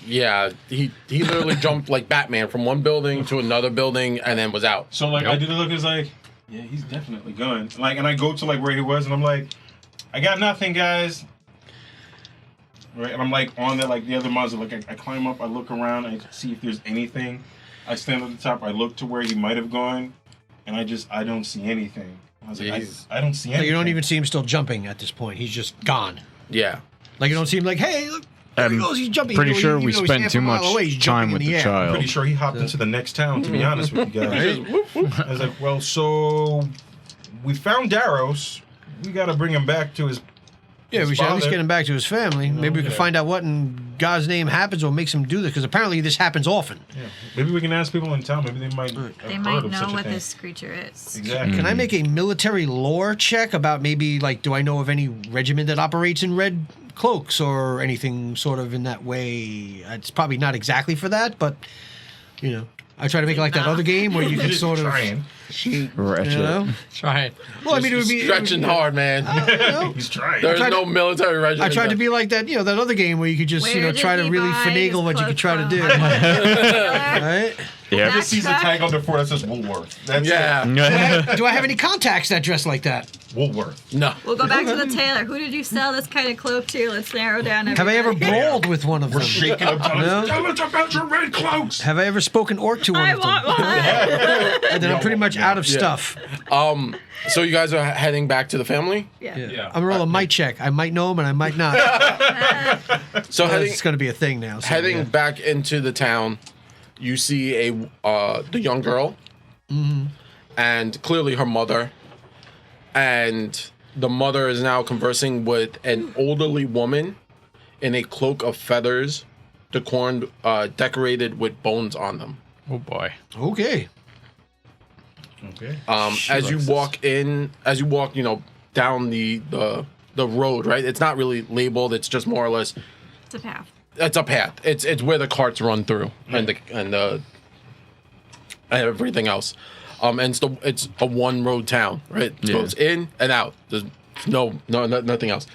Yeah, he literally jumped like Batman from one building to another building and then was out. So like I did look, it's like, yeah, he's definitely gone. Like, and I go to like where he was, and I'm like, I got nothing, guys. Right, and I'm like on the other muzzle. Like I climb up, I look around, I see if there's anything. I stand at the top. I look to where he might have gone, and I don't see anything. I was like, I don't see anything. Like you don't even see him still jumping at this point. He's just gone. Yeah. Like you don't see him like, hey, look, there he goes. He's jumping. Pretty You know, sure even we though he's spent half too a mile much away, he's time jumping with in the air. child. Pretty sure he hopped into the next town. To be honest with you guys, I was like, well, so we found Daros. We got to bring him back to his. Yeah, his we should at least father. get him back to his family. Maybe we can yeah. find out what in God's name happens or makes him do this, because apparently this happens often. Yeah. Maybe we can ask people in town. Maybe they might. Have They heard might of know such a what thing. this creature is. Exactly. Can I make a military lore check about maybe, like, do I know of any regiment that operates in red cloaks or anything sort of in that way? It's probably not exactly for that, but, you know, I try to make it like that other game where you can sort of, Trying. Wretched. you know? Try it. Well, I mean, it would be Stretching hard, man. You know? He's trying. There's tried no to- military regiment. I tried to be like that, you know, that other game where you could just, you Where know, did try to he really buy finagle his what you could try to cloak do. from? Right? Yeah. Just sees a Backtrack. tag on the floor that says Woolworth. That's Yeah. Do I have any contacts that dress like that? it. Woolworth. No. We'll go back to the tailor. Who did you sell this kind of cloak to? Let's narrow down. Have I ever everybody. brawled with one of We're them? shaking up. No? Tell us about your red cloaks. Have I ever spoken orc to one I of them? want one. And then I'm pretty much out of stuff. So you guys are heading back to the family? Yeah. Yeah. I'm gonna roll a might check. I might know him and I might not. So heading It's gonna be a thing now. So, heading yeah. back into the town, you see the young girl, and clearly her mother, and the mother is now conversing with an elderly woman in a cloak of feathers, decorated with bones on them. Oh boy. Okay. Okay. As you walk, you know, down the road, right? It's not really labeled. It's just more or less. It's a path. It's a path. It's where the carts run through and everything else. And it's a one road town, right? It goes in and out. There's nothing else.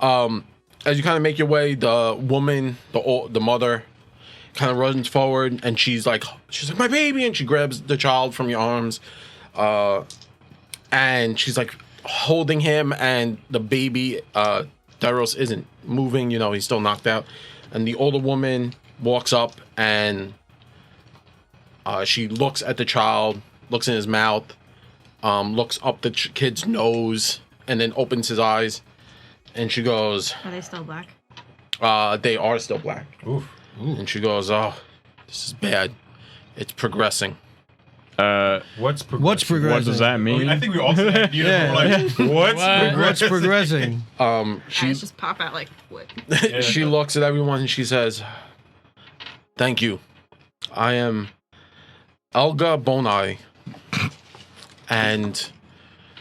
As you kind of make your way, the woman, the mother, kind of runs forward, and she's like, my baby, and she grabs the child from your arms, and she's like holding him, and the baby, Daros, isn't moving. You know, he's still knocked out, and the older woman walks up and she looks at the child, looks in his mouth, looks up the kid's nose, and then opens his eyes, and she goes, Are they still black? they are still black. Oof. And she goes, oh, this is bad. It's progressing. What's progressing? What's progressing? What does that mean? I think we all said that. Yeah. Like, what's progressing? What's progressing? Eyes just pop out like what? She looks at everyone and she says, thank you. I am Elga Bonai. And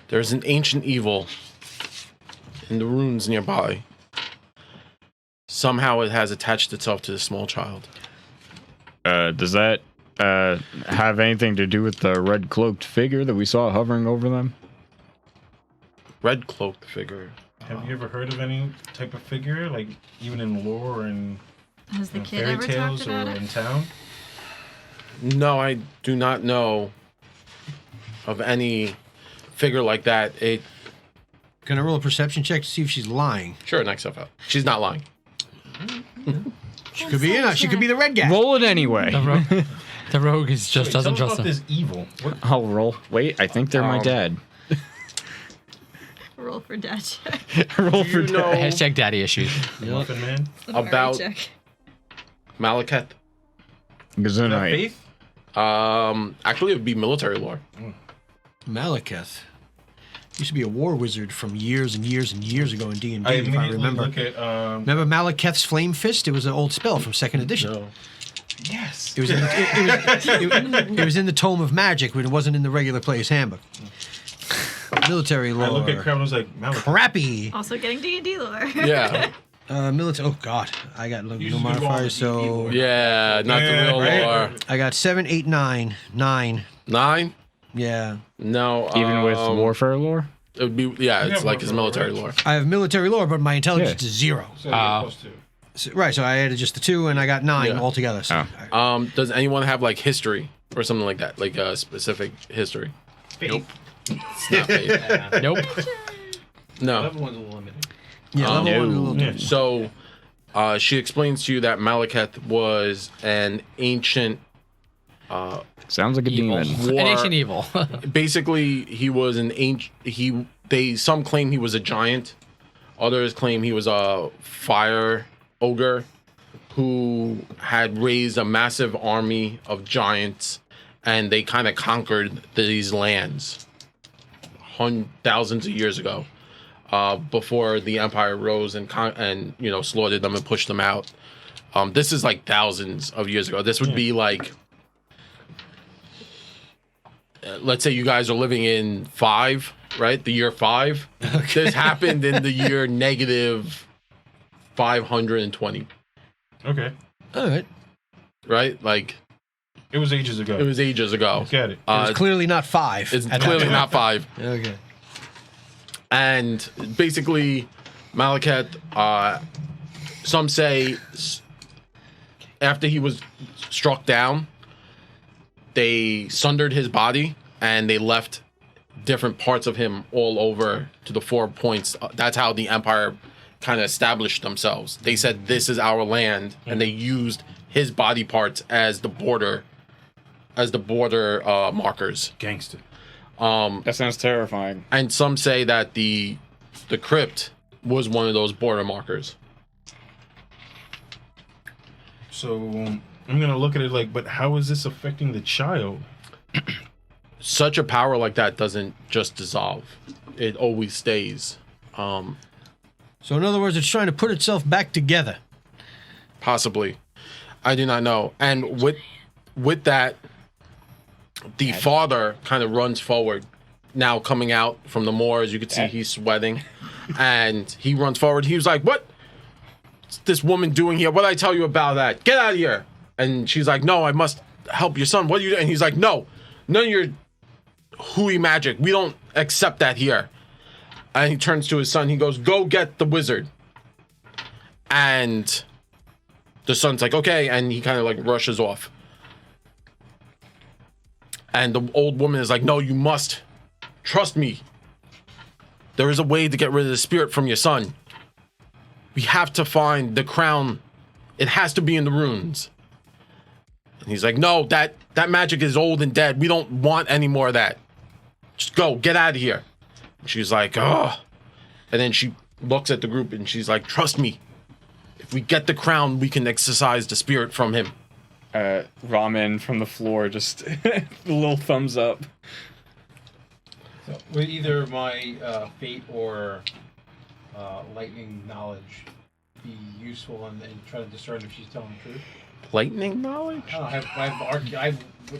there's an ancient evil in the ruins nearby. Somehow it has attached itself to the small child. Does that have anything to do with the red cloaked figure that we saw hovering over them? Red cloaked figure. Have you ever heard of any type of figure, like even in lore or in Has the kid fairy ever tales talked or about in it? town? No, I do not know of any figure like that. Can I roll a perception check to see if she's lying? Sure, next stuff out. She's not lying. She could be in. She could be the red guy. Roll it anyway. The rogue is just Wait, doesn't tell trust us about him. this evil. What? I'll roll. Wait, I think they're my dad. Roll for dad check. Roll for You know Hashtag daddy issues. Muffin Man? about Check. Malekith? Gesundheit. Faith? Actually, it would be military lore. Malekith used to be a war wizard from years and years and years ago in D&D, I if I immediately remember. look at Remember Malekith's Flame Fist? It was an old spell from 2nd edition. No. yes. It was, it was in the Tome of Magic, but it wasn't in the regular player's handbook. Military lore. I look at Crab and I was like, Malekith. Crappy. Also getting D&D lore. Yeah. Military. Oh God, I got no Usually go on modifiers. with D&D So lore. Yeah, not the Yeah, real right. lore. I got 7, 8, 9, 9. 9? Yeah, No. Even with warfare lore? It would be, yeah, it's have like his warfare, military right? lore. I have military lore, but my intelligence Yeah. is 0. So you're plus 2. So, right, so I added just the 2, and I got 9 Yeah. altogether. So, Does anyone have like history or something like that? Like a specific history? Nope. It's not faith. Nope. No. Level one's a little limited. yeah, level 1 is a little Yeah. different. So, she explains to you that Malekith was an ancient Sounds like a Evil. demon. An ancient evil. Basically, he was an ancient. Some claim he was a giant. Others claim he was a fire ogre who had raised a massive army of giants, and they kind of conquered these lands thousands of years ago, before the empire rose and slaughtered them and pushed them out. This is like thousands of years ago. This would be like, let's say you guys are living in 5, right? The year 5. Okay. This happened in the year negative 520. Okay. All right. Right? Like, It was ages ago. it was ages ago. Get it. It's clearly not 5. It's at that clearly time. not 5. Okay. And basically, Malaket, some say after he was struck down, they sundered his body and they left different parts of him all over to the 4 points. That's how the empire kind of established themselves. They said, this is our land, and they used his body parts as the border markers. Gangster. That sounds terrifying. And some say that the crypt was one of those border markers. So I'm gonna look at it like, but how is this affecting the child? Such a power like that doesn't just dissolve. It always stays. So in other words, it's trying to put itself back together. Possibly. I do not know. And with that, the father kind of runs forward. Now coming out from the moor, as you can see, he's sweating. And he runs forward. He was like, "What's this woman doing here? What did I tell you about that? Get out of here!" And she's like, "No, I must help your son. What are you doing?" And he's like, "No, none of your hooey magic. We don't accept that here." And he turns to his son. He goes, "Go get the wizard." And the son's like, "Okay," and he kind of like rushes off. And the old woman is like, "No, you must trust me. There is a way to get rid of the spirit from your son. We have to find the crown. It has to be in the ruins." And he's like, "No, that magic is old and dead. We don't want any more of that. Just go, get out of here." And she's like, "Oh." And then she looks at the group and she's like, "Trust me. If we get the crown, we can exorcise the spirit from him." Ramen from the floor, just a little thumbs up. So, would either my fate or lightning knowledge be useful in trying to discern if she's telling the truth? Lightning knowledge? I don't know,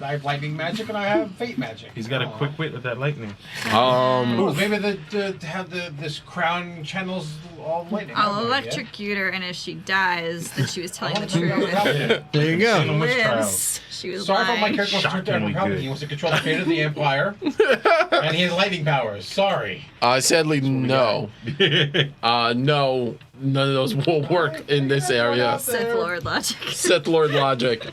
I have lightning magic and I have fate magic. He's got a quick wit with that lightning. Ooh, maybe to have this crown channels all lightning. I'll That might be it. electrocute her, and if she dies, then she was telling the truth. There you go. Cinnamon witch trials. Lives. She was Sorry for my lying. character wants to turn Shockingly down good. He wants to control the fate of the Empire. And he has lightning powers. Sorry. Sadly, no. No, none of those will work in this area. Sith Lord logic. Sith Lord logic.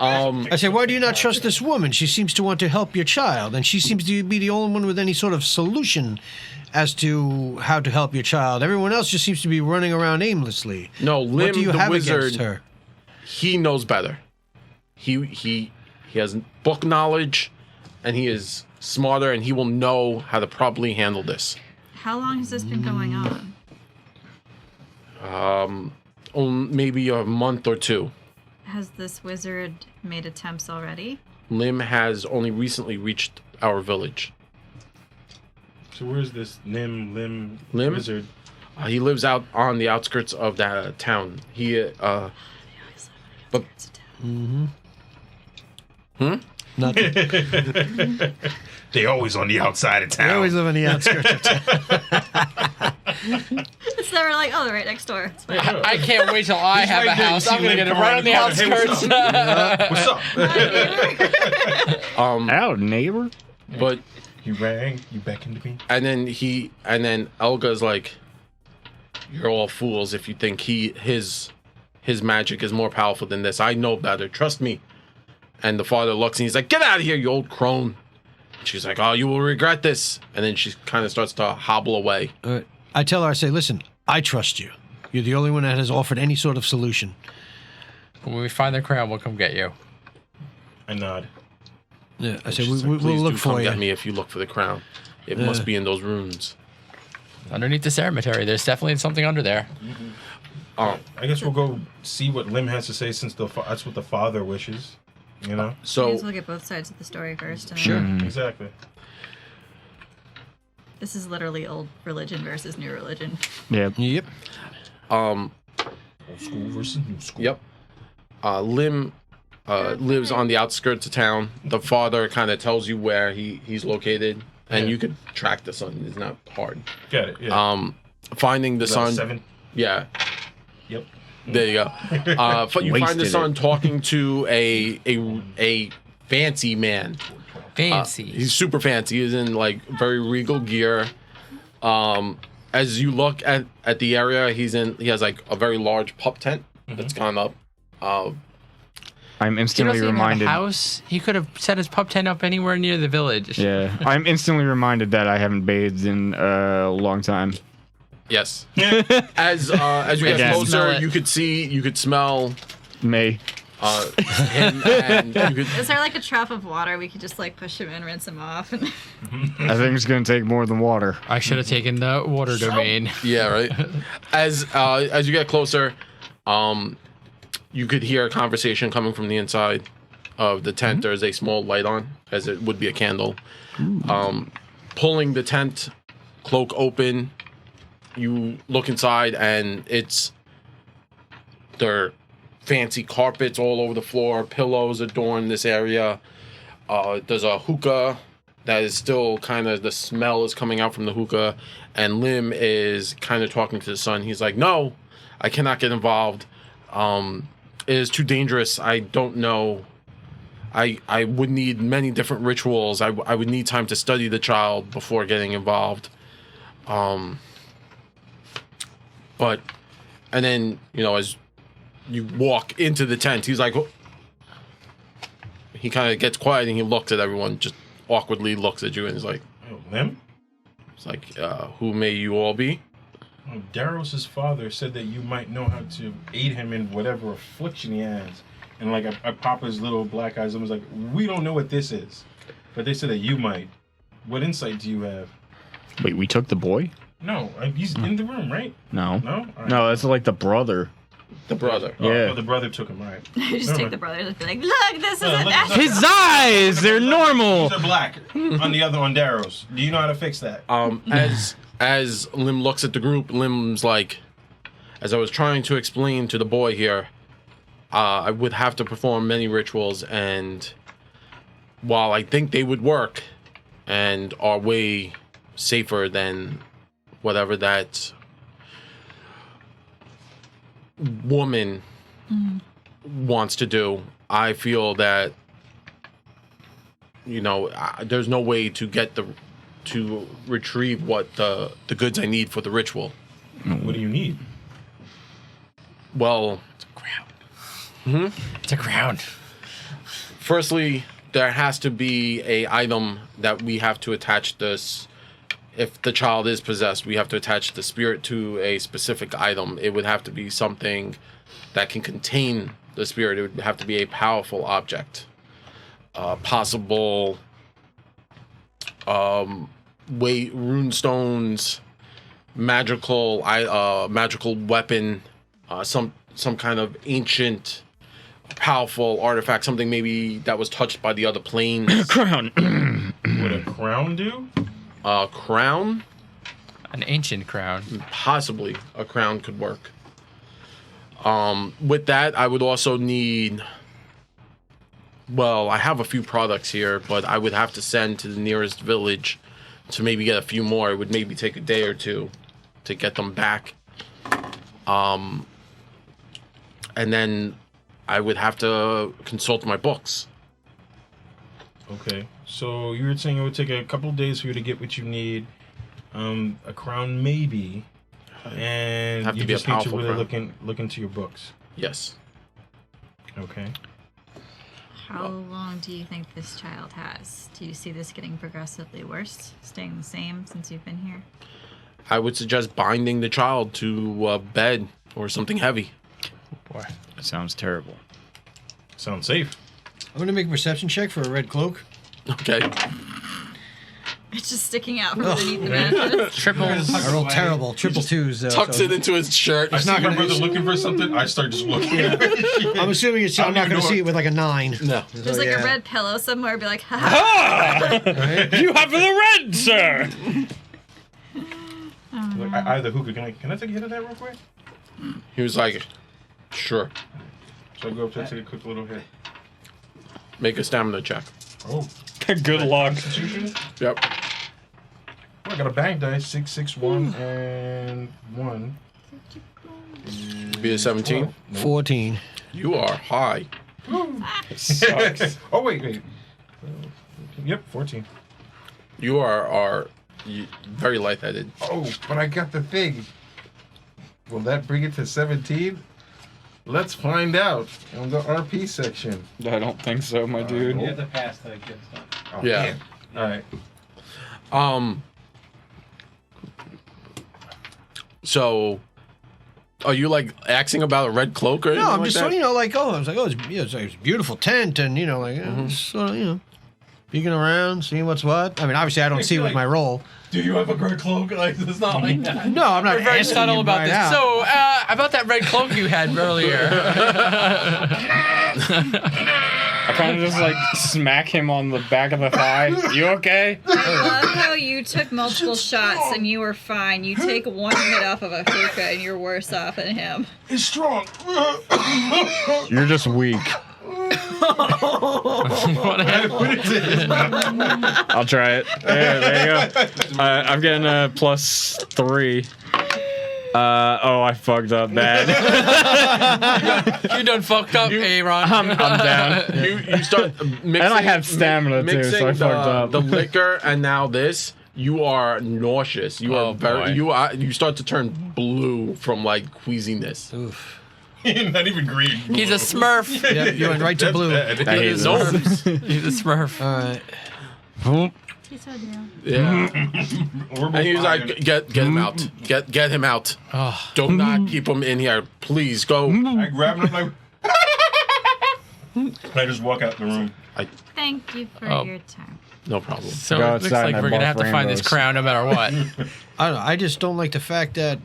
I said, why do you not trust this woman? She seems to want to help your child, and she seems to be the only one with any sort of solution as to how to help your child. Everyone else just seems to be running around aimlessly. No, What Lim do you the have wizard, against her? he knows better. He has book knowledge, and he is smarter, and he will know how to properly handle this. How long has this been going on? Maybe a month or 2. Has this wizard made attempts already? Lim has only recently reached our village. So where's this Lim wizard? He lives out on the outskirts of that town. But Nothing. They always on the outside of town. They always live on the outskirts of town. It's never like, oh, they're right next door. It's fine. I can't wait till I have a right there. house. You I'm see gonna Lynn get it come right on the around the corner. Hey, outskirts. What's up? Ow, neighbor. but You rang. You beckoned to me. and then Elga's like, "You're all fools if you think his magic is more powerful than this. I know better. Trust me." And the father looks and he's like, "Get out of here, you old crone." And she's like, "Oh, you will regret this." And then she kind of starts to hobble away. I tell her, I say, listen, I trust you. You're the only one that has offered any sort of solution. When we find the crown, we'll come get you. I nod. Yeah, I said She's we'll like, "Please look do for come you. get me if you look for the crown. It must be in those runes." Underneath the cemetery, there's definitely something under there. Oh, I guess we'll go see what Lim has to say since that's what the father wishes. You know? May so as well get both sides of the story first. And Sure. then- Exactly. This is literally old religion versus new religion. Yeah. Yep. Old school versus new school. yep. Lim lives on the outskirts of town. The father kind of tells you where he's located, and Yeah. you could track the son. It's not hard. Got it. Yeah. Finding the Is that son. 7? Yeah. Yep. There you go. You find the Wasted son it. talking to a fancy man. Fancy. He's super fancy. He's in like very regal gear. As you look at the area he has like a very large pup tent that's gone up. I'm Do you know instantly if he didn't have a reminded. house? He could have set his pup tent up anywhere near the village. Yeah, I'm instantly reminded that I haven't bathed in a long time. Yes. As you get Again. closer, Smell it. you could smell May. him, and you could. Is there like a trough of water we could just like push him in, rinse him off? And I think it's gonna take more than water. I should have taken the water domain. Yeah, right. As you get closer, you could hear a conversation coming from the inside of the tent. There's a small light on, as it would be a candle. Pulling the tent cloak open, you look inside, and there are fancy carpets all over the floor. Pillows adorn this area. There's a hookah that is still kind of, the smell is coming out from the hookah, and Lim is kind of talking to the son. He's like, "No, I cannot get involved. It is too dangerous. I don't know. I would need many different rituals. I would need time to study the child before getting involved." But, and then, as you walk into the tent, he's like, "Oh." He kind of gets quiet and he looks at everyone, just awkwardly looks at you, and he's like, Oh, Lim? it's like, "Who may you all be?" Oh, Darrow's father said that you might know how to aid him in whatever affliction he has. And like I pop his little black eyes and was like, "We don't know what this is, but they said that you might. What insight do you have?" Wait, we took the boy? No, he's in the room, right? No. No? All right. No, that's like the brother. The brother. Oh, Yeah. oh, the brother took him, all right. you just Never take mind. the brothers and be like, look, this is look, a look. natural. His eyes, they're normal. These are black on Darrow's. Do you know how to fix that? As Lim looks at the group, Lim's like, as I was trying to explain to the boy here, I would have to perform many rituals, and while I think they would work and are way safer than whatever that woman wants to do, I feel that there's no way to retrieve what the goods I need for the ritual. What do you need? Well, It's a crown. firstly, there has to be a item that we have to attach this. If the child is possessed, we have to attach the spirit to a specific item. It would have to be something that can contain the spirit. It would have to be a powerful object. Possible rune stones, magical weapon, some kind of ancient powerful artifact, something maybe that was touched by the other planes. Crown. Would a crown do? Crown? An ancient crown. Possibly a crown could work. With that, I would also need, well, I have a few products here, but I would have to send to the nearest village to maybe get a few more. It would maybe take a day or two to get them back. And then I would have to consult my books. Okay. So you were saying it would take a couple of days for you to get what you need. A crown maybe. And Have to you be a just need to powerful really crown. look into your books. Yes. Okay. How long do you think this child has? Do you see this getting progressively worse, staying the same since you've been here? I would suggest binding the child to a bed or something heavy. Boy. That sounds terrible. Sounds safe. I'm gonna make a perception check for a red cloak. Okay. It's just sticking out from underneath the mattress. Triples. I rolled terrible. Triple twos. Tucks it into his shirt. I see not my gonna- brother looking for something. I start just looking. I'm assuming it's. I'm not gonna see it with like a 9. No. There's like a red pillow somewhere. Be like, ha. You have the red, sir. Either hookah. Can I take a hit of that real quick? He was like, sure. So I go up there, take a quick little hit. Make a stamina check. Oh, Good luck. Constitution. Yep. Oh, I got a bang dice. 6, 6, 1, and 1. Be a 17. 14. You are high. Sucks. Oh wait. Yep, 14. You are very lightheaded. Oh, but I got the thing. Will that bring it to 17? Let's find out in the RP section. I don't think so, my dude. You have to pass to get stuff. Oh, Yeah. damn. All right. So, are you like axing about a red cloak or anything No, I'm like just that? I was like, it's a beautiful tent, and just sort of, peeking around, seeing what's what. I mean, obviously, I don't see with my role. Do you have a great cloak? Like, it's not like that. No, I'm not We're very asking subtle you about right this. now. So, about that red cloak you had earlier. I kind of just like smack him on the back of the thigh. You okay? I love how you took multiple shots and you were fine. You take one hit off of a hookah and you're worse off than him. It's strong. You're just weak. What happened? I'll try it. There you go. I'm getting a +3. I fucked up bad. You done fucked up, Aaron. I'm down. You start mixing. And I have stamina too, mixing so I fucked up. the liquor and now this. You are nauseous. You Oh, are very. boy. You start to turn blue from like queasiness. Oof. Not even green. He's a Smurf. Yeah, you went right to blue. Bad. I hate No. this. He's a Smurf. All right. He's so down. Yeah. We're both And he's fine. like, get him out. Get him out. Oh. Do not keep him in here. Please go. I grab him like. And I just walk out the room. Thank you for Oh. your time. No problem. So Go it looks outside like and we're gonna barf have to find this rainbows. crown no matter what. I don't know. I just don't like the fact that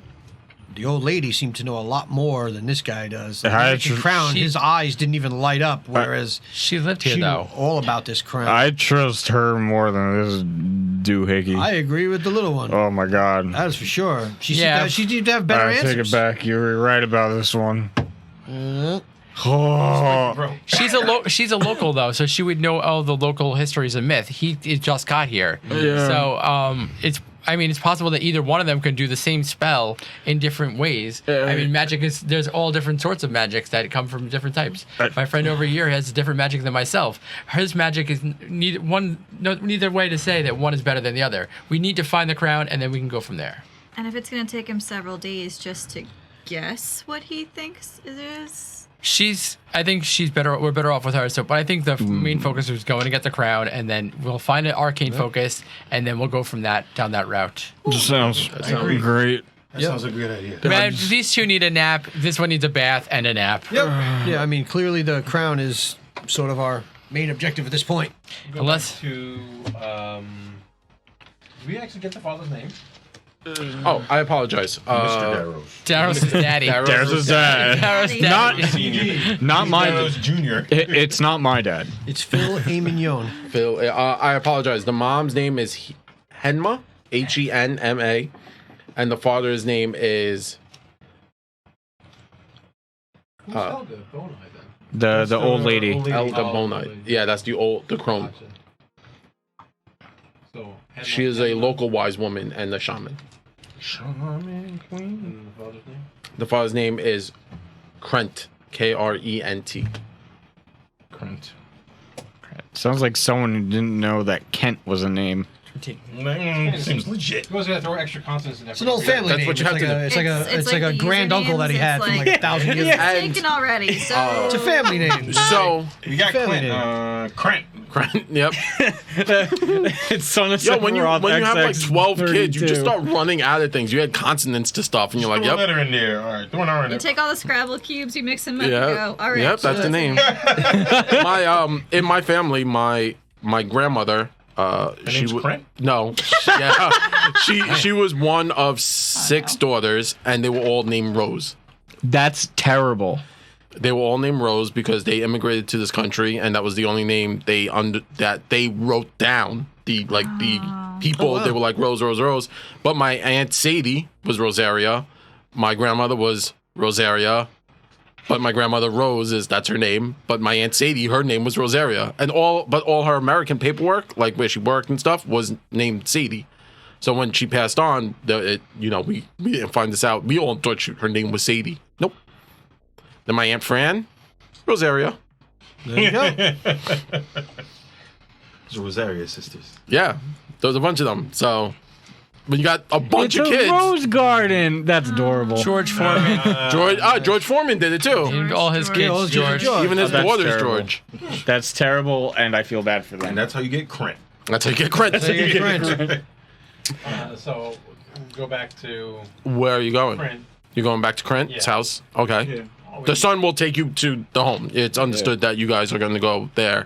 the old lady seemed to know a lot more than this guy does. Like, I the tr- crown, she- his eyes didn't even light up, whereas She lived here she knew though. all about this crown. I trust her more than this doohickey. I agree with the little one. Oh my god. That is for sure. She Yeah. she seemed to have better I take answers. it back. You were right about this one. Uh, Oh. Bro. She's a local though, so she would know all the local histories and myth. He just got here, Yeah. so it's possible that either one of them could do the same spell in different ways. I mean, magic is there's all different sorts of magics that come from different types. My friend over here has different magic than myself. His magic is neither way to say that one is better than the other. We need to find the crown, and then we can go from there. And if it's going to take him several days just to guess what he thinks it is. I think we're better off with her. So, but I think the main focus is going to get the crown, and then we'll find an arcane focus, and then we'll go from that down that route. Sounds great. That sounds like a good idea. Man, these two need a nap. This one needs a bath and a nap. Yep. Yeah, I mean, clearly the crown is sort of our main objective at this point. Unless To did we actually get the father's name? Oh, I apologize. Mr. Darrows. Darrow's his daddy. There's his dad. Darrow's Not- daddy. Senior. Not my Darrows dad. Junior. It's not my dad. It's Phil Amignon. Phil, I apologize. The mom's name is Henma, Henma, and the father's name is Who's Helga Bonai then? The old lady. Elga Bonite. Yeah, that's the crone. Gotcha. So She is a local wise woman and a shaman. Shaman Queen. And the father's name? The father's name is Krent, Krent. Crent. Sounds like someone who didn't know that Kent was a name. Seems legit. He was gonna throw extra consonants in there. It's an old family That's name. what you have to do. It's like a It's like a the grand uncle that he had usernames, from it's like like- 1,000 years ago. And Taken already. So It's a family name. so We got Family Clint. name. Krent, yep. It's son of Yo, when you have like XX 12 kids, you just 32. start running out of things. You add consonants to stuff, and you're like, Throw a yep. letter in there. All right, throw an R in You it. take all the Scrabble cubes, you mix them up, Yeah. you go. All right. Yep, that's the name. In my family, my grandmother, she name's was Krent? no, yeah, she was one of 6 daughters, and they were all named Rose. That's terrible. They were all named Rose because they immigrated to this country, and that was the only name that they wrote down. The people, Oh, wow. they were like Rose, Rose, Rose. But my Aunt Sadie was Rosaria. My grandmother was Rosaria. But my grandmother Rose that's her name. But my Aunt Sadie, her name was Rosaria. And all her American paperwork, like where she worked and stuff, was named Sadie. So when she passed on, we didn't find this out. We all thought her name was Sadie. Nope. Then my Aunt Fran, Rosaria. There you go. Those are Rosaria sisters. Yeah, there's a bunch of them. So when you got a bunch It's of a kids, rose garden. That's adorable. George Foreman. George Foreman did it too. Named all his George. kids all his kids are George. George. Even his That's daughter's terrible. George. That's terrible, and I feel bad for them. And that's how you get Krent. That's how you get credit. There you go, Krent. So we'll go back to Where are you going? Krent. You're going back to Krent's Yeah. house? Okay. Yeah. The son will take you to the home. It's understood that you guys are going to go there.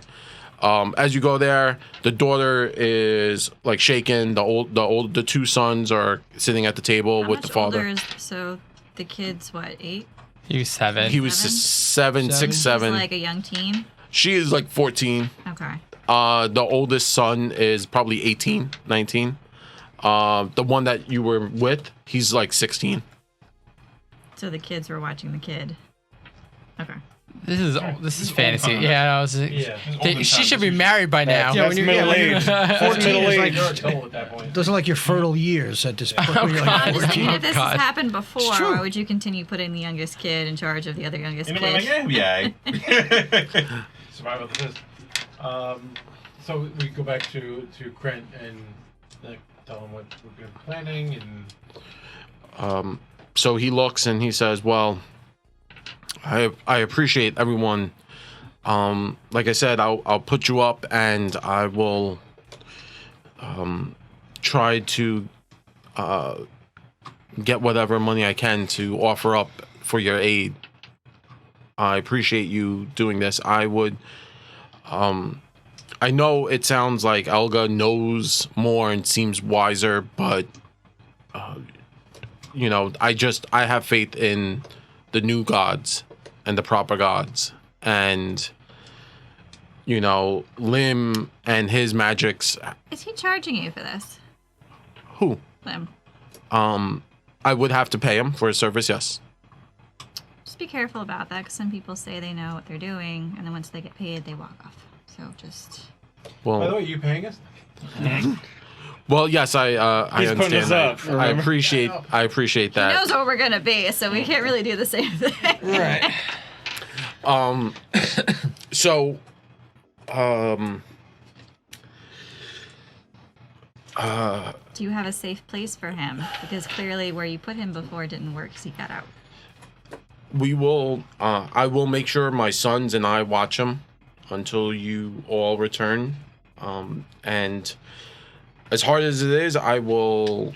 As you go there, the daughter is like shaken. The 2 sons are sitting at the table How with much the father. older is, so the kid's what, 8? He was 7. He was Seven? 7, 6, Seven? 7. Like a young teen? She is like 14. Okay. The oldest son is probably 18, 19. The one that you were with, he's like 16. So the kids were watching the kid. Okay. This is fantasy. Yeah, I was. Yeah. She should be married by now. Yeah, when you're middle when you're age. 14 is like, You're adult at that point. those are like your fertile years at this point. when you're I'm like just thinking 14. if this God. has happened before, It's true. why would you continue putting the youngest kid in charge of the other youngest And kid? they're like, yeah, Survival of the fittest. So we go back to Krent and like, tell him what we're going to be planning and So he looks and he says, "Well, I appreciate everyone. Like I said, I'll put you up, and I will try to get whatever money I can to offer up for your aid. I appreciate you doing this. I would. I know it sounds like Elga knows more and seems wiser, but I have faith in the new gods and the proper gods, and Lim and his magics. Is he charging you for this, Who? Lim? I would have to pay him for his service. Yes. Just be careful about that, because some people say they know what they're doing, and then once they get paid, they walk off. So just... Well, by the way, you paying us? Well, yes, I He's understand putting us that. up, I remember? appreciate He knows that. what we're gonna be, so we can't really do the same thing. Right. So, Do you have a safe place for him? Because clearly where you put him before didn't work, because he got out. we will. I will make sure my sons and I watch him until you all return. And as hard as it is, I would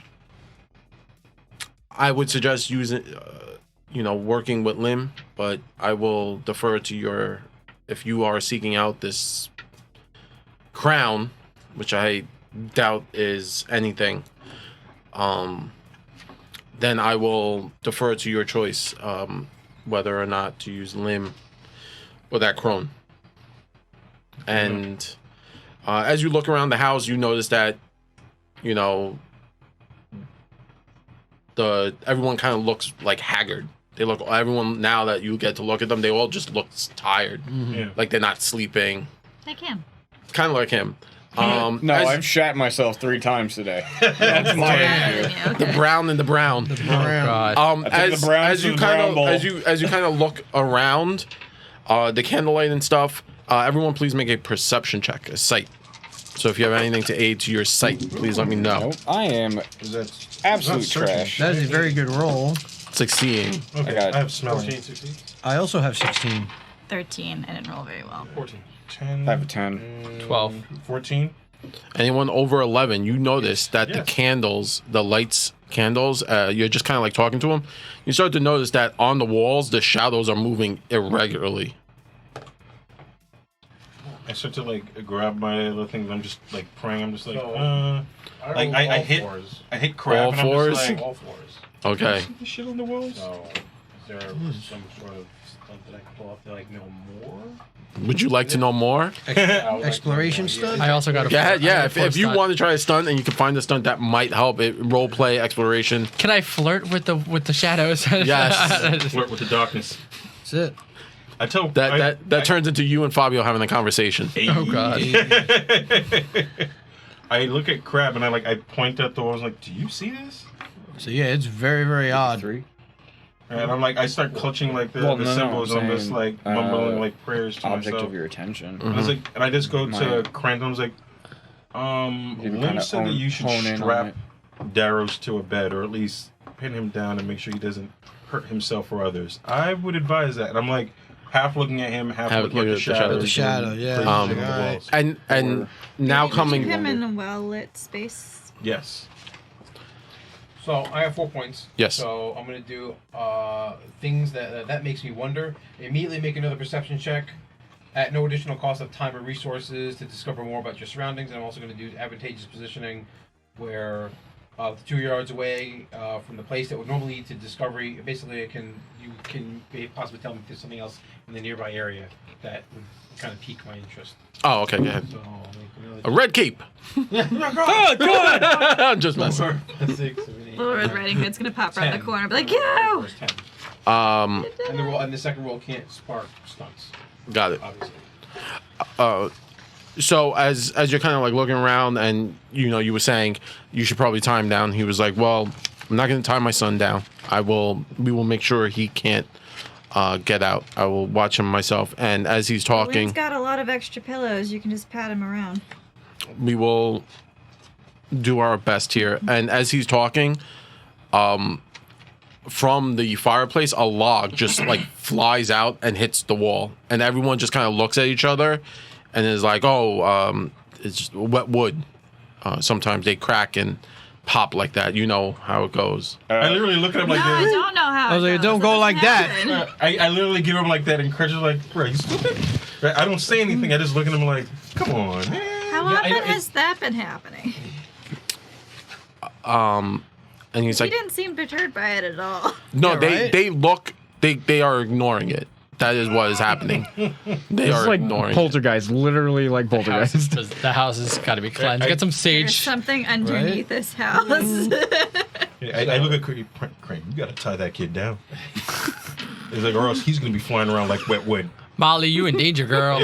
suggest using, working with Lim, but I will defer to if you are seeking out this crown, which I doubt is anything, then I will defer to your choice, whether or not to use Lim or that crone. And as you look around the house, you notice that, everyone kind of looks like haggard. Everyone, now that you get to look at them, they all just look tired. Yeah. Like they're not sleeping. Like him. Kind of like him. No, I've shat myself 3 times today. That's my issue. Yeah, The okay. brown and the brown. Oh, God. I took the browns to the brown bowl. as you kind of look around, the candlelight and stuff. Everyone, please make a perception check, a sight. So if you have anything to aid to your sight, please let me know. Nope, I am That's absolute not searching. trash. That is a very good roll. It's like seeing. Okay, got I have smelling. 14, 16. I also have 16. 13. I didn't roll very well. 14. 10. I have a 10. 12. 14. Anyone over 11, you notice that the Yes. candles, the lights candles, you're just kind of like talking to them. You start to notice that on the walls, the shadows are moving irregularly. I start to like grab my little things. I'm just like praying. I'm just like, So, like I hit, fours. I hit crap. All and fours? I'm just like, All fours. Okay. the shit on the walls. So, is there some sort of stunt that I can pull off to like know more? Would you like to know more? I would like to know Exploration more, stunt? I also got a. Go ahead. I Yeah, got a if 4 you stunt. want to try a stunt and you can find a stunt that might help it, role play, exploration. Can I flirt with the shadows? Yes. Flirt with the darkness. That's it. I tell That turns into you and Fabio having a conversation. Oh God. I look at crab and I point at the walls like, do you see this? So yeah, it's very, very odd. 3. And I'm like, I start clutching like the, Well, the no, symbols. I'm I'm just saying, like mumbling like prayers to Object myself. of your attention. I was like, and I just go to Mine. Cranton. I was like, You can Link kinda said that you should hone in on strap it. Darrows to a bed, or at least pin him down and make sure he doesn't hurt himself or others. I would advise that. And I'm like, half looking at him, half looking at the shadows. The shadow, and yeah. praising Um, on the alright. walls. And now Keep coming. him in a well-lit space. Yes. So I have 4 points. Yes. So I'm gonna do things that makes me wonder. Immediately make another perception check at no additional cost of time or resources to discover more about your surroundings. And I'm also gonna do advantageous positioning, where 2 yards away from the place that would normally lead to discovery. Basically, you can possibly tell me if there's something else in the nearby area that would kind of pique my interest. Oh, okay, go ahead. So I'll make A red cape. Oh God! I'm just messing. 6, 7, 8. Little Red Riding Hood's gonna pop around the 10. corner, and be like, "Yo!" First 10. Um, And the second roll can't spark stunts, got it. obviously. So as you're kind of like looking around, and you were saying you should probably tie him down. He was like, "Well, I'm not going to tie my son down. We will make sure he can't get out. I will watch him myself." And as he's talking, Lynn's got a lot of extra pillows. You can just pat him around. we will do our best here. And as he's talking, from the fireplace, a log just like flies out and hits the wall, and everyone just kind of looks at each other, and is like, "Oh, it's just wet wood. Sometimes they crack and pop like that. You know how it goes." I literally look at him like No, I this. don't know how. I was like, it don't goes. go It like doesn't that. happen. I literally give him like that, and Crouch is like, bro, you stupid. Right? I don't say anything. I just look at him like, come on, man. How Yeah, often I- has that been happening? And he's He like, didn't seem perturbed by it at all. "No, Yeah, they right? they look they are ignoring it. That is what is happening. They It's are like ignoring it." poltergeist, literally like poltergeist. The house has got to be cleansed. Get some There's sage. something underneath this house. I look at Crane. You gotta tie that kid down. He's like, or else he's gonna be flying around like wet wood. Molly, you in danger, girl.